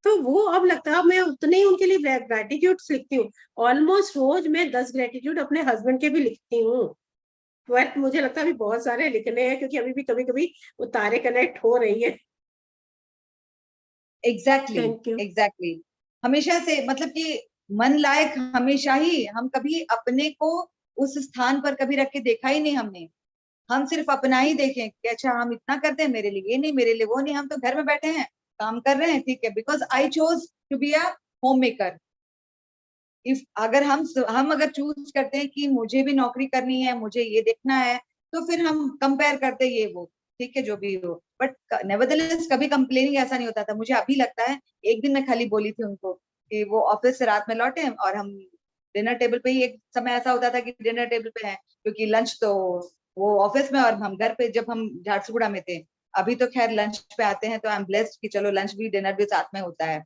तो वो अब लगता है, अब मैं उतने ही उनके लिए ग्रेटिट्यूड लिखती हूँ। ऑलमोस्ट रोज मैं 10 ग्रेटिट्यूड अपने हस्बैंड के भी लिखती हूँ। बट मुझे लगता है अभी बहुत सारे लिखने हैं, क्योंकि अभी भी कभी कभी वो तारे कनेक्ट हो रही है। Exactly thank you. एग्जैक्टली। हमेशा से मतलब कि मन लायक हमेशा ही, हम कभी अपने को उस स्थान पर कभी रख के देखा ही नहीं हमने। हम सिर्फ अपना ही देखें कि अच्छा हम इतना करते हैं, मेरे लिए ये नहीं, मेरे लिए वो नहीं, हम तो घर में बैठे हैं, काम कर रहे हैं, ठीक है, because I chose to be a home maker. If अगर हम अगर चूज करते हैं कि मुझे भी नौकरी करनी है, मुझे ये देखना है, तो फिर हम कंपेयर करते ये वो, ठीक है, जो भी हो। बट नेवरदलेस कभी कंप्लेनिंग ऐसा नहीं होता था। मुझे अभी लगता है, एक दिन मैं खाली बोली थी उनको कि वो ऑफिस से रात में लौटे और हम डिनर टेबल पे ही, एक समय ऐसा होता था कि डिनर टेबल पे है, क्योंकि लंच तो वो ऑफिस में और हम घर पे, जब हम झारसुगुड़ा में थे। अभी तो खैर लंच पे आते हैं, तो आई एम ब्लेस्ड कि चलो लंच भी डिनर भी साथ में होता है।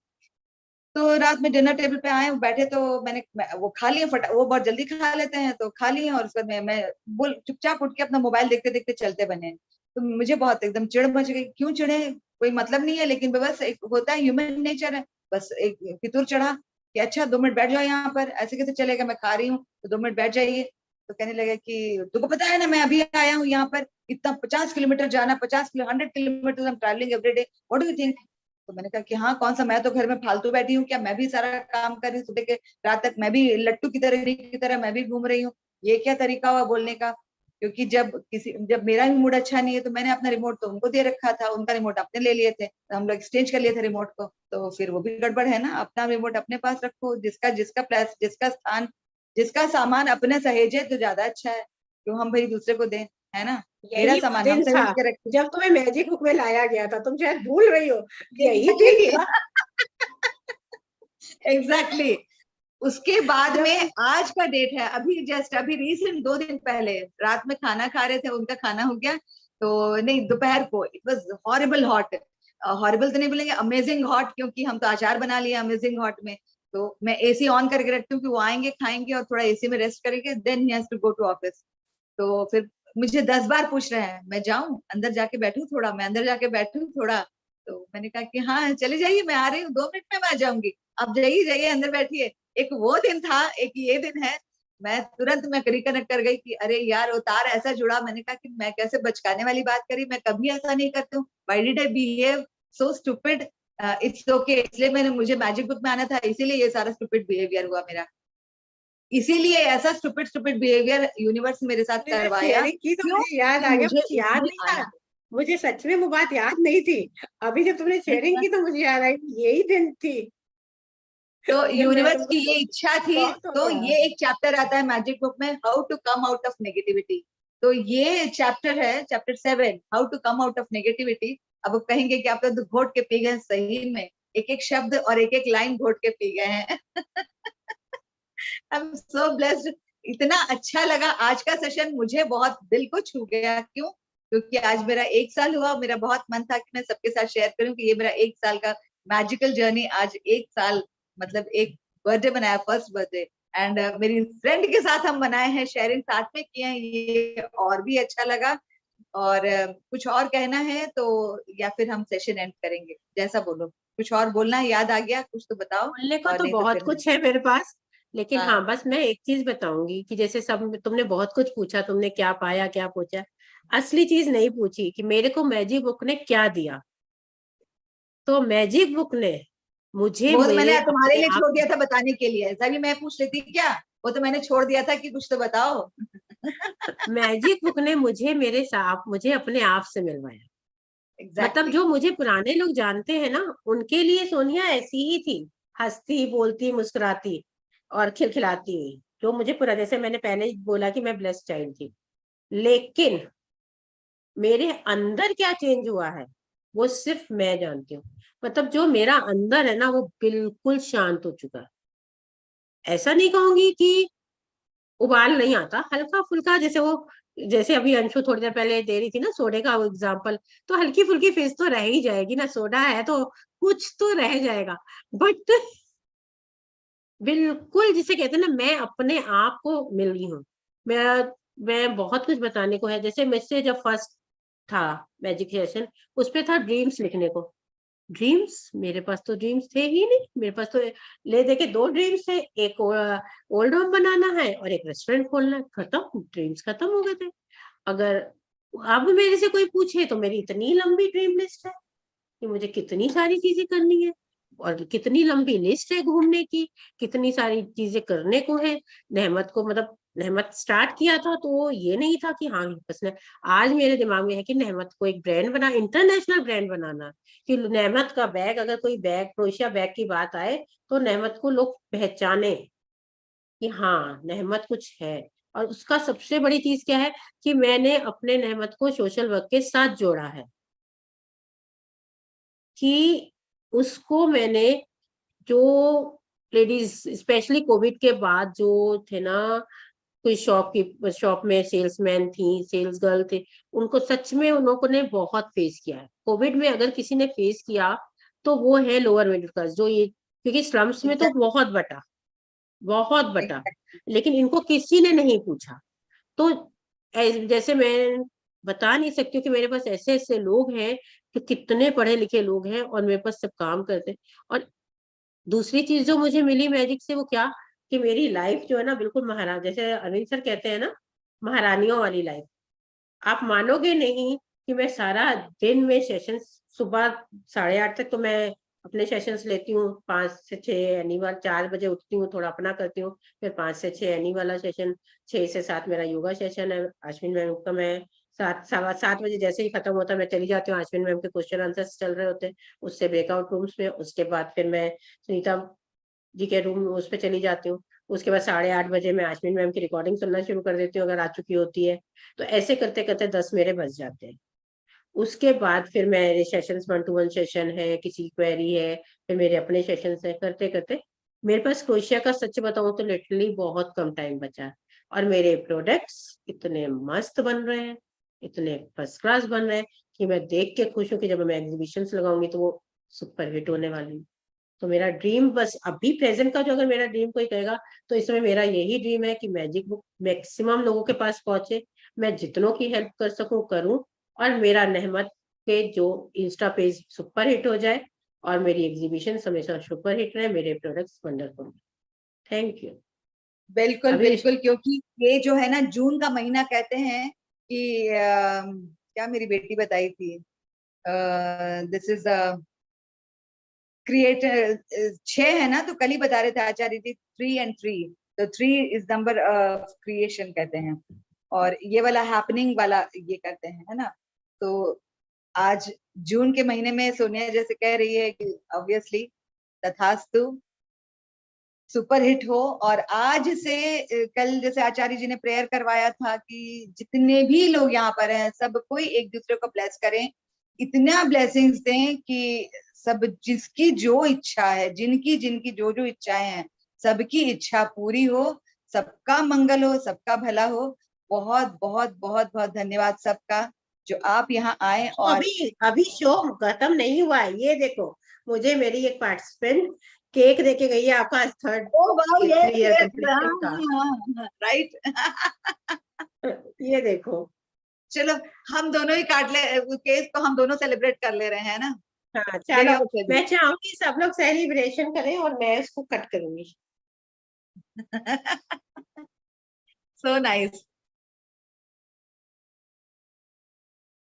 तो रात में डिनर टेबल पे आए बैठे, तो वो खा लिए, वो बहुत जल्दी खा लेते हैं, तो खा लिए, और उसके बाद मैं बोल चुपचाप उठ के अपना मोबाइल देखते देखते चलते बने। तो मुझे बहुत एकदम चिढ़ मच गई। क्यों चिढ़े, कोई मतलब नहीं है, लेकिन बस एक होता है, ह्यूमन नेचर है। बस एक फितूर चढ़ा कि अच्छा 2 मिनट बैठ जाओ यहाँ पर, ऐसे कैसे चलेगा, मैं खा रही हूँ तो 2 मिनट बैठ जाइए। तो कहने लगे कि तुमको पता है ना, मैं अभी आया हूँ यहाँ पर, इतना 50 किलोमीटर जाना, 100 किलोमीटर हम travelling everyday, what do you think. तो मैंने कहा कि हाँ, कौन सा, मैं तो घर में फालतू बैठी हूँ क्या, मैं भी सारा काम कर रही हूँ सुबह के रात तक, मैं भी लट्टू की तरह मैं भी घूम रही हूँ। ये क्या तरीका हुआ बोलने का। क्योंकि जब मेरा भी मूड अच्छा नहीं है, तो मैंने अपना रिमोट तो उनको दे रखा था, उनका रिमोट अपने ले लिए थे, तो हम लोग एक्सचेंज कर लिए थे रिमोट को। तो फिर वो भी गड़बड़ है ना, अपना रिमोट अपने पास रखो, जिसका जिसका प्लेस, जिसका स्थान, जिसका सामान अपने सहेजे तो ज्यादा अच्छा है, क्यों हम भाई दूसरे को दें, है ना। मेरा यही वो सामान हम दिन था सहेज के रखें। जब तुम्हें मैजिक बुक में लाया गया था, तुम शायद भूल रही हो। यही दिन एग्जैक्टली था एग्जैक्टली। उसके बाद जब में आज का डेट है, अभी जस्ट अभी रिसेंट 2 दिन पहले रात में खाना खा रहे थे, उनका खाना हो गया, तो नहीं, दोपहर को it was horrible hot. Horrible तो नहीं बोलेंगे, अमेजिंग हॉट, क्योंकि हम तो अचार बना लिए अमेजिंग हॉट में। तो मैं एसी ऑन करके रखती हूँ कि वो आएंगे, खाएंगे और थोड़ा एसी में रेस्ट करेंगे, then he has to go to office. तो फिर मुझे 10 बार पूछ रहे हैं, मैं जाऊं अंदर जाके बैठूं थोड़ा, मैं अंदर जाके बैठूं थोड़ा। तो मैंने कहा कि हाँ चले जाइए, मैं आ रही हूँ, 2 मिनट में मैं आ जाऊंगी, आप जाइए जाइए अंदर बैठिए। एक वो दिन था, एक ये दिन है। मैं तुरंत मैं रिकनेक्ट कर गई कि अरे यार, वो तार ऐसा जुड़ा। मैंने कहा कि मैं कैसे बचकाने वाली बात करी, मैं कभी ऐसा नहीं करती हूँ, why did I behave so stupid. It's okay, इसलिए मैंने, मुझे मैजिक बुक में आना था, इसीलिए ये सारा स्टूपिड बिहेवियर हुआ मेरा, इसीलिए ऐसा स्टूपिड स्टूपिड बिहेवियर यूनिवर्स मेरे साथ मैंने करवाया। शेयरिंग की तो क्यों, मुझे याद कि आ गया, मुझे कुछ याद इसमें नहीं था। आना है। मुझे सच में वो बात याद नहीं थी। अभी जब तुमने शेयरिंग की तो मुझे याद आई कि यही दिन थी तो जब मैं यूनिवर्स की तुमको, ये इच्छा थी। बहुत हो तो गया। ये एक चैप्टर आता है मैजिक बुक में, how to come out of negativity. तो ये चैप्टर है, chapter 7, how to come out of negativity. अब वो कहेंगे कि आप तो घोट के पी गए, सही में एक एक शब्द और एक एक लाइन घोट के पी गए हैं। I am so blessed. इतना अच्छा लगा आज का सेशन, मुझे बहुत दिल को छू गया। क्यों, क्योंकि आज मेरा 1 साल हुआ। मेरा बहुत मन था कि मैं सबके साथ शेयर करूं कि ये मेरा 1 साल का मैजिकल जर्नी, आज 1 साल, मतलब एक बर्थडे बनाया, फर्स्ट बर्थडे, एंड मेरी फ्रेंड के साथ हम बनाए हैं, शेयरिंग साथ में किए हैं, ये और भी अच्छा लगा। और कुछ और कहना है तो, या फिर हम सेशन एंड करेंगे, जैसा बोलो। कुछ और बोलना है, याद आ गया कुछ तो बताओ, बोलने को और तो नहीं तो बहुत फिर हम। कुछ है मेरे पास, लेकिन हाँ हाँ बस मैं एक चीज बताऊंगी कि जैसे सब तुमने बहुत कुछ पूछा, तुमने क्या पाया क्या पूछा, असली चीज नहीं पूछी कि मेरे को मैजिक बुक ने क्या दिया। तो मैजिक बुक ने मुझे वो तो मैंने मेरे तुम्हारे अपने लिए आप, छोड़ दिया था बताने के लिए, ऐसा भी मैं पूछ लेती क्या। वो तो मैंने छोड़ दिया था कि कुछ तो बताओ। मैजिक बुक ने मुझे अपने आप से मिलवाया। मतलब एग्जैक्टली जो मुझे पुराने लोग जानते हैं ना, उनके लिए सोनिया ऐसी ही थी, हंसती बोलती मुस्कुराती। और खिलखिलाती हुई, जो मुझे पूरा, जैसे मैंने पहले ही बोला कि मैं ब्लेस्ड चाइल्ड थी, लेकिन मेरे अंदर क्या चेंज हुआ है वो सिर्फ मैं जानती हूँ। मतलब जो मेरा अंदर है ना वो बिल्कुल शांत हो चुका है। ऐसा नहीं कहूंगी कि उबाल नहीं आता, हल्का फुल्का, जैसे वो, जैसे अभी अंशु थोड़ी देर पहले दे रही थी ना सोडे का एग्जाम्पल, तो हल्की फुल्की फेस तो रह ही जाएगी ना, सोडा है तो कुछ तो रह जाएगा, बट बिल्कुल जिसे कहते हैं ना, मैं अपने आप को मिल गई हूँ। मैं बहुत कुछ बताने को है, जैसे मुझसे जब फर्स्ट था मैजिक सेशन, उस पे था ड्रीम्स लिखने को। ड्रीम्स, मेरे पास तो ड्रीम्स थे ही नहीं, मेरे पास तो ले दे के 2 ड्रीम्स थे, एक ओल्ड होम बनाना है और एक रेस्टोरेंट खोलना है, खत्म, ड्रीम्स खत्म हो गए थे। अगर अब मेरे से कोई पूछे तो मेरी इतनी लंबी ड्रीम लिस्ट है कि मुझे कितनी सारी चीजें करनी है, और कितनी लंबी लिस्ट है घूमने की, कितनी सारी चीजें करने को है। नेहमत को, मतलब नेहमत स्टार्ट किया था तो वो ये नहीं था कि हाँ बस ने, आज मेरे दिमाग में है कि नेहमत को एक ब्रांड बना, इंटरनेशनल ब्रांड बनाना, कि नेहमत का बैग, अगर कोई बैग, क्रोशिया बैग की बात आए तो नेहमत को लोग पहचाने कि हाँ नेहमत कुछ है। और उसका सबसे बड़ी चीज क्या है कि मैंने अपने नेहमत को सोशल वर्क के साथ जोड़ा है, कि उसको मैंने, जो लेडीज स्पेशली कोविड के बाद जो थे ना, कोई शॉप में सेल्समैन थी, सेल्स गर्ल थे, उनको सच में उन लोगों ने बहुत फेस किया है कोविड में। अगर किसी ने फेस किया तो वो है लोअर मिडिल क्लास, जो ये, क्योंकि स्लम्स में तो Exactly. बहुत बटा, Exactly. लेकिन इनको किसी ने नहीं पूछा। तो जैसे मैं बता नहीं सकती हूँ कि मेरे पास ऐसे ऐसे लोग हैं कि कितने पढ़े लिखे लोग हैं और मेरे पास सब काम करते हैं। और दूसरी चीज जो मुझे मिली मैजिक से, वो क्या, कि मेरी लाइफ जो है ना बिल्कुल महाराज, जैसे अरविंद सर कहते हैं ना, महारानियों वाली लाइफ। आप मानोगे नहीं कि मैं सारा दिन में सेशन, सुबह 8:30 तक तो मैं अपने सेशंस लेती हूँ, 5 से 6 एनी वाला, 4 बजे उठती हूँ, थोड़ा अपना करती हूँ, फिर 5 से 6 एनी वाला सेशन, 6 से 7 मेरा योगा सेशन है, अश्विन मैम का, मैं 7 बजे जैसे ही खत्म होता है मैं चली जाती हूँ, अश्विन मैम के क्वेश्चन आंसर्स चल रहे होते हैं, उससे ब्रेकआउट रूम्स में, उसके बाद फिर मैं सुनीता जी के रूम उस पर चली जाती हूँ, उसके बाद 8:30 बजे मैं अश्विन मैम की रिकॉर्डिंग सुनना शुरू कर देती हूँ अगर आ चुकी होती है। तो ऐसे करते करते 10 मेरे बज जाते हैं। उसके बाद फिर मेरे सेशंस 1-to-1 सेशन है, किसी क्वेरी है, फिर मेरे अपने सेशंस है, करते करते मेरे पास क्रोशिया का सच बताऊं तो लिटरली बहुत कम टाइम बचा है। और मेरे प्रोडक्ट्स इतने मस्त बन रहे हैं, इतने फर्स्ट क्लास बन रहे हैं कि मैं देख के खुश हूँ कि जब मैं एग्जीबिशंस लगाऊंगी तो वो सुपर हिट होने वाली है। तो मेरा ड्रीम बस अभी प्रेजेंट का, जो अगर मेरा ड्रीम कोई कहेगा तो इसमें मेरा यही ड्रीम है कि मैजिक बुक मैक्सिमम लोगों के पास पहुंचे, मैं जितनों की हेल्प कर सकूं करूं, और मेरा नेहमत के जो इंस्टा पेज सुपर हिट हो जाए, और मेरी एग्जीबिशन हमेशा सुपर हिट रहे, मेरे प्रोडक्ट्स वंडरफुल। Thank you. बिल्कुल अभी बिल्कुल, क्योंकि ये जो है ना जून का महीना कहते हैं कि क्या मेरी बेटी बताई थी, दिस इज क्रिएटर 6 है ना, तो कल ही बता रहे थे आचार्य जी 3 and 3, तो 3 इज नंबर ऑफ क्रिएशन कहते हैं, और ये वाला हैपनिंग वाला ये कहते हैं, है ना। तो आज जून के महीने में सोनिया जैसे कह रही है कि ऑब्वियसली तथास्तु सुपर हिट हो। और आज से कल जैसे आचार्य जी ने प्रेयर करवाया था कि जितने भी लोग यहाँ पर हैं सब कोई एक दूसरे को ब्लेस करें, इतना ब्लेसिंग्स दें कि सब जिसकी जो इच्छा है, जिनकी जिनकी जो जो इच्छाएं हैं, सबकी इच्छा पूरी हो, सबका मंगल हो, सबका भला हो। बहुत बहुत बहुत बहुत धन्यवाद सबका जो आप यहाँ आए। और अभी अभी शो खत्म नहीं हुआ है, ये देखो, मुझे मेरी एक पार्टिसिपेंट केक देके गई है, आपका third oh wow, yes year yes, completion का। राइट। ये देखो। चलो हम दोनों ही काट ले, केक तो हम दोनों सेलिब्रेट कर ले रहे हैं ना। हाँ ले चलो, आओ चलिए। मैं चाहूंगी सब लोग सेलिब्रेशन करें और मैं उसको कट करूंगी। So nice.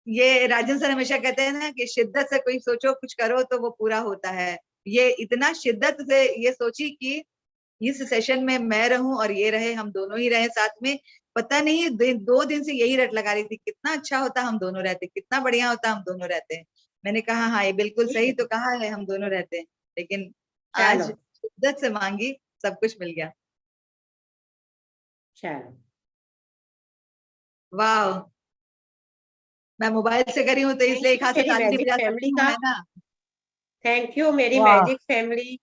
ये राजन सर हमेशा कहते हैं ना कि शिद्दत से कोई सोचो कुछ करो तो वो पूरा होता है। ये इतना शिद्दत से ये सोची कि इस सेशन में मैं रहूं और ये रहे, हम दोनों ही रहे साथ में। पता नहीं 2 दिन से यही रट लगा रही थी, कितना अच्छा होता हम दोनों रहते, कितना बढ़िया होता हम दोनों रहते। मैंने कहा हाँ ये बिल्कुल सही तो कहा है, हम दोनों रहते। लेकिन आज चलो शिद्दत से मांगी, सब कुछ मिल गया। चलो, वाह, मैं मोबाइल से करी हूँ तो इसलिए एक हाथ से मेरी ताली नहीं मैजिक बजा फैमिली सकती हूँ, का, है ना। थैंक यू मेरी वाह मैजिक फैमिली,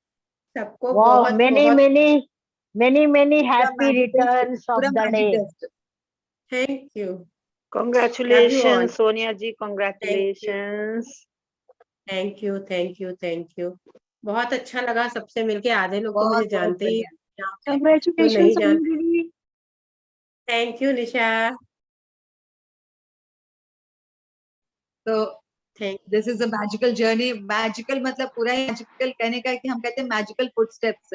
सबको वाह, बहुत मेनी बहुत मेनी मेनी मेनी पूरा happy magic test, returns of पूरा the day. Magic test. Thank you, love you Congratulations, all, Sonia ji. Thank you, Congratulations. Thank you, thank you, thank you. बहुत अच्छा लगा सबसे मिलके, आधे लोग तो मुझे बहुत बहुत जानते ही बढ़िया। हैं, जो Congratulations, नहीं Sonia जानते। दीदी। थैंक यू निशा, तो thank this is a magical journey. Magical मतलब पूरा ही मैजिकल कहने का है कि हम कहते हैं मैजिकल फुटस्टेप्स।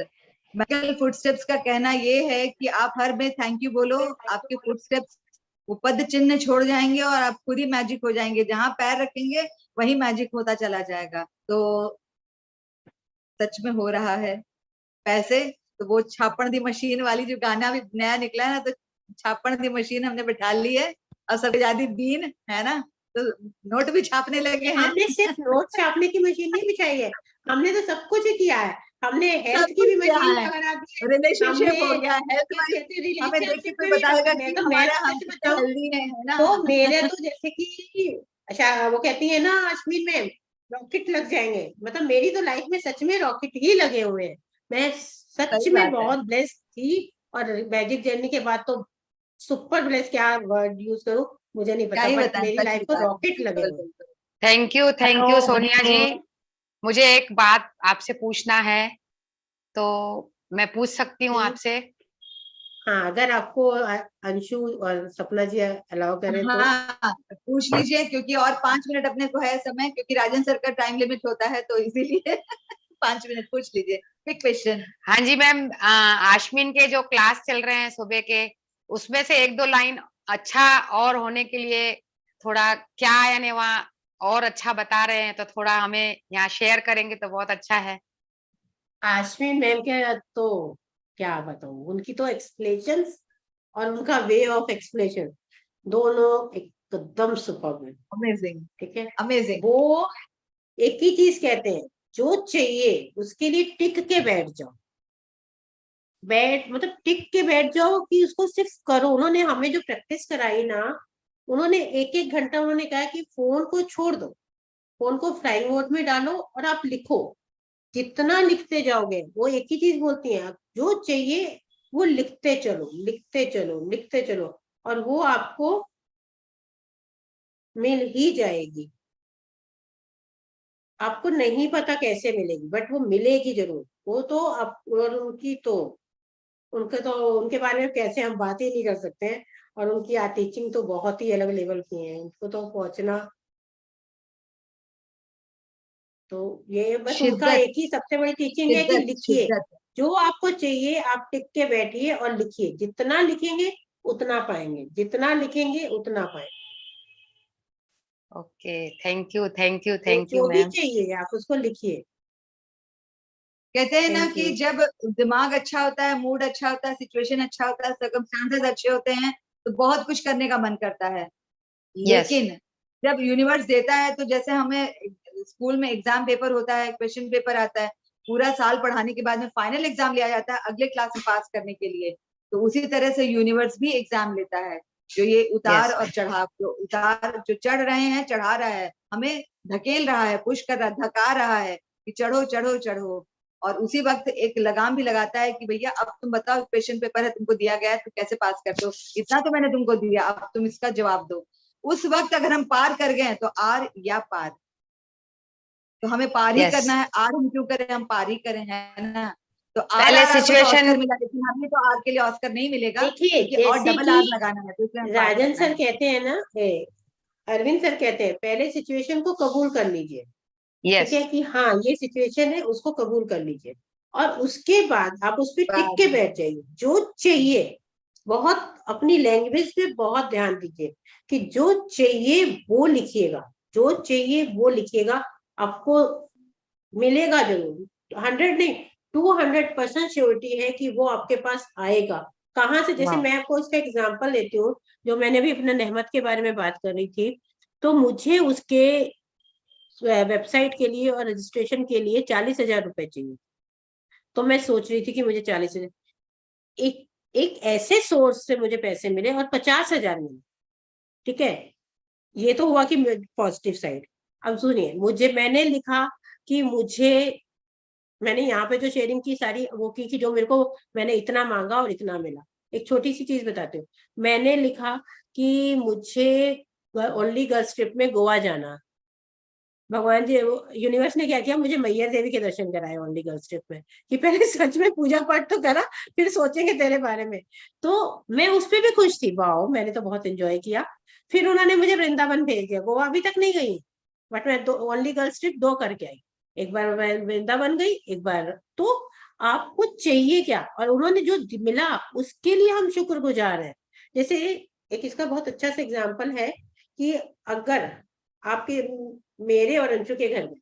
मैजिकल फुटस्टेप्स का कहना ये है कि आप हर में थैंक यू बोलो, आपके फुटस्टेप्स वो पद चिन्ह छोड़ जाएंगे और आप खुद ही मैजिक हो जाएंगे। जहां पैर रखेंगे वही मैजिक होता चला जाएगा। तो सच में हो रहा है। पैसे तो वो छापण दी मशीन वाली जो गाना भी नया निकला है ना, तो छापण दी मशीन हमने बैठा ली है और सब आजादी दीन है ना, तो नोट भी छापने लगे हैं। हमने सिर्फ नोट छापने की मशीन नहीं बिछाई है, हमने तो सब कुछ ही किया है। हमने हेल्थ सब की भी कुछ किया मशीन है, लगा दी है, रिलेशनशिप हो हमने गया, हेल्थ क्या वाइज कहते हैं हमें देख के रिलेशनशिप कोई में भी बता लगा मैं कि तो मैं हमारा हम सच कितने बताऊं हेल्दी है ना। तो मेरे तो जैसे कि अच्छा वो कहती है ना अश्विन मैम, रॉकेट लग जाएंगे, मतलब मेरी तो लाइफ में सच में रॉकेट ही लगे हुए हैं। मैं सच सही में बात है। बहुत ब्लेस्ड थी, और मैजिक जर्नी के बाद तो सुपर ब्लेस्ड, क्या वर्ड यूज करूं मुझे नहीं क्या पता, ही बट बताएं, मेरी सच लाइफ को बता रहे हैं, रॉकेट लगे बिल्कुल हुए हैं। बिल्कुल। Thank you Sonia ji. Hello, मुझे एक बात आपसे पूछना है, तो मैं पूछ सकती हूँ जी आपसे? हाँ, अगर आपको अंशु और सपना जी अलाउ करें तो। हाँ पूछ लीजिए, क्योंकि और 5 मिनट अपने को है समय, क्योंकि राजन सर का टाइम लिमिट होता है, तो इसीलिए 5 मिनट पूछ लीजिए, क्विक क्वेश्चन। हाँ जी मैम, आश्विन के जो क्लास चल रहे हैं सुबह के, उसमें से एक दो लाइन अच्छा और होने के लिए थोड़ा क्या, यानी वहाँ और अच्छा बता रहे हैं, तो थोड़ा हमें यहाँ शेयर करेंगे तो बहुत अच्छा है। अश्विन मैम के तो क्या बताऊं, उनकी तो एक्सप्लेनेशन और उनका वे ऑफ एक्सप्लेनेशन दोनों एकदम सुपर है, अमेजिंग, ठीक है। अमेजिंग। वो एक ही चीज कहते हैं, जो चाहिए उसके लिए टिक के बैठ जाओ, मतलब टिक के बैठ जाओ कि उसको सिर्फ करो। उन्होंने हमें जो प्रैक्टिस कराई ना, उन्होंने एक एक घंटा उन्होंने कहा कि फोन को छोड़ दो, फोन को फ्लाइंग मोड में डालो और आप लिखो, जितना लिखते जाओगे। वो एक ही चीज बोलती हैं, जो चाहिए वो लिखते चलो, लिखते चलो, लिखते चलो, और वो आपको मिल ही जाएगी। आपको नहीं पता कैसे मिलेगी, बट वो मिलेगी जरूर। वो तो आप, और उनकी तो उनके बारे में कैसे हम बात ही नहीं कर सकते हैं। और उनकी टीचिंग तो बहुत ही अलग लेवल की है, उनको तो पहुंचना, तो ये बस उनका शिद्दत, एक ही सबसे बड़ी टीचिंग है कि शिद्दत, लिखिए, शिद्दत। जो आपको चाहिए आप टिक के बैठिए और लिखिए, जितना लिखेंगे उतना पाएंगे, जितना लिखेंगे उतना पाएंगे। Okay, thank you, thank you, तो थैंक यू जो भी मैम। चाहिए आप उसको लिखिए। कहते हैं ना थैंक कि यू। जब दिमाग अच्छा होता है, मूड अच्छा होता है, सिचुएशन अच्छा होता है, सर्कमस्टांसेस अच्छे होते हैं, तो बहुत कुछ करने का मन करता है। यस, लेकिन जब यूनिवर्स देता है, तो जैसे हमें स्कूल में एग्जाम पेपर होता है, क्वेश्चन पेपर आता है, पूरा साल पढ़ाने के बाद में फाइनल एग्जाम लिया जाता है अगले क्लास में पास करने के लिए, तो उसी तरह से यूनिवर्स भी एग्जाम लेता है। जो ये उतार यस, और चढ़ाव, जो उतार जो चढ़ रहे हैं, चढ़ा रहा है, हमें धकेल रहा है, पुश कर रहा है, धका रहा है कि चढ़ो चढ़ो चढ़ो, और उसी वक्त एक लगाम भी लगाता है कि भैया अब तुम बताओ, क्वेश्चन पेपर है, तुमको दिया गया है, तुम कैसे पास करते हो, इतना तो मैंने तुमको दिया, अब तुम इसका जवाब दो। उस वक्त अगर हम पार कर गए तो आर या पार, तो हमें पार ही यस। करना है। आर हम क्यों करें, हम पार ही करें, है ना। तो पहले आर को तो सिचुएशन, ऑस्कर मिला, लेकिन हमें तो आर के लिए ऑस्कर नहीं मिलेगा, देखिए क्योंकि और जैसे डबल आर कि लगाना है, तो इसलिए हम पार राजन करना सर है। कहते हैं ना, अरविंद सर कहते हैं पहले सिचुएशन को कबूल कर लीजिए, ठीक यस, है, कि हाँ ये सिचुएशन है, उसको कबूल कर लीजिए, और उसके बाद आप उस पर टिक के बैठ जाइए। जो चाहिए, बहुत अपनी लैंग्वेज पे बहुत ध्यान दीजिए कि जो चाहिए वो लिखिएगा, जो चाहिए वो लिखिएगा, आपको मिलेगा जरूर। 100 नहीं, 200% श्योरिटी है कि वो आपके पास आएगा। कहाँ से, जैसे वाह, मैं आपको इसका एग्जांपल देती हूँ, जो मैंने भी अपने नेहमत के बारे में बात कर रही थी, तो मुझे उसके वेबसाइट के लिए और रजिस्ट्रेशन के लिए 40,000 रुपए चाहिए। तो मैं सोच रही थी कि मुझे 40,000, एक ऐसे सोर्स से मुझे पैसे मिले और 50,000 मिले, ठीक है, ये तो हुआ कि पॉजिटिव साइड। अब सुनिए, मैंने लिखा कि मैंने यहाँ पे जो शेयरिंग की सारी वो की जो मेरे को मैंने इतना मांगा और इतना मिला। एक छोटी सी चीज बताती हूँ, मैंने लिखा कि मुझे ओनली गर्ल्स ट्रिप में गोवा जाना। भगवान जी, यूनिवर्स ने क्या किया, मुझे मैयर देवी के दर्शन कराए ओनली गर्ल्स ट्रिप में, कि पहले सच में पूजा पाठ तो करा, फिर सोचेंगे तेरे बारे में। तो मैं उस पर भी खुश थी, वाह मैंने तो बहुत एंजॉय किया। फिर उन्होंने मुझे वृंदावन भेज दिया, गोवा अभी तक नहीं गई, बट मैं ओनली गर्ल्स ट्रिप 2 करके आई। एक बार मैं वृंदावन गई, एक बार। तो आपको चाहिए क्या, और उन्होंने जो मिला उसके लिए हम शुक्रगुजार हैं। जैसे एक इसका बहुत अच्छा सा एग्जाम्पल है कि अगर आपके मेरे और अंशु के घर में,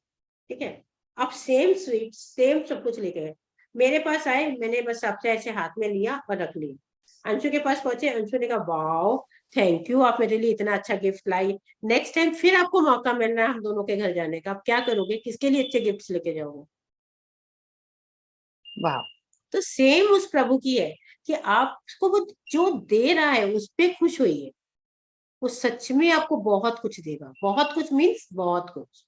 ठीक है, आप सेम स्वीट सेम सब कुछ लेके गए, मेरे पास आए, मैंने बस आपसे ऐसे हाथ में लिया और रख लिया। अंशु के पास पहुंचे, अंशु ने कहा वाओ थैंक यू, आप मेरे लिए इतना अच्छा गिफ्ट लाई। नेक्स्ट टाइम फिर आपको मौका मिल रहा है हम दोनों के घर जाने का, आप क्या करोगे, किसके लिए अच्छे गिफ्ट्स लेके जाओगे? वाह, तो सेम उस प्रभु की है कि आपको वो जो दे रहा है उस पे खुश होइए, वो सच में आपको बहुत कुछ देगा। बहुत कुछ मीन्स बहुत कुछ,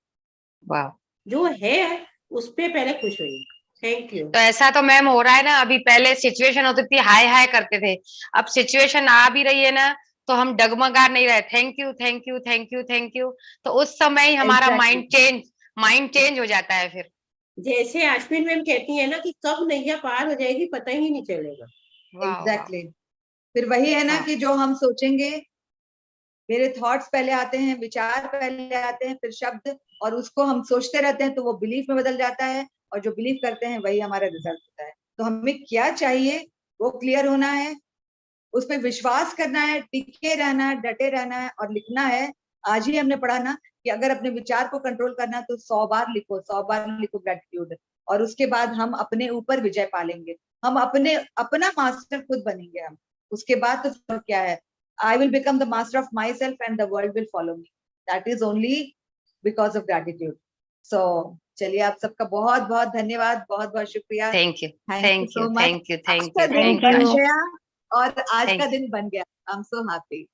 वाह। जो है उस पे पहले खुश होइए। Thank you. तो ऐसा तो मैम हो रहा है ना, अभी पहले सिचुएशन होती थी हाय हाय करते थे, अब सिचुएशन आ भी रही है ना तो हम डगमगा नहीं रहे, thank you thank you thank you thank you. तो उस समय ही हमारा Exactly. माइंड चेंज हो जाता है फिर। जैसे आश्विन मैम कहती है ना कि कब नैया पार हो जाएगी पता ही नहीं चलेगा। वाह वाह Exactly. फिर वही है ना वाह। कि जो हम सोचेंगे, मेरे थॉट्स पहले आते हैं, विचार पहले आते हैं, फिर शब्द, और उसको हम सोचते रहते हैं तो वो बिलीफ में बदल जाता है, और जो बिलीव करते हैं वही हमारा रिजल्ट होता है। तो हमें क्या चाहिए वो क्लियर होना है, उस पर विश्वास करना है, टिके रहना है, डटे रहना है और लिखना है। आज ही हमने पढ़ा ना कि अगर अपने विचार को कंट्रोल करना है तो 100 बार लिखो, 100 बार लिखो ग्रेटिट्यूड, और उसके बाद हम अपने ऊपर विजय पालेंगे। हम अपना मास्टर खुद बनेंगे हम। उसके बाद तो क्या है, I will become the master of myself and the world will follow me. That is only because of gratitude. So चलिए, आप सबका बहुत बहुत धन्यवाद, बहुत बहुत शुक्रिया। Thank you thank you thank you so much. Thank you आज थैंक का यू दिन थैंक बन यू गया और आज थैंक का यू। दिन बन गया। I'm so happy.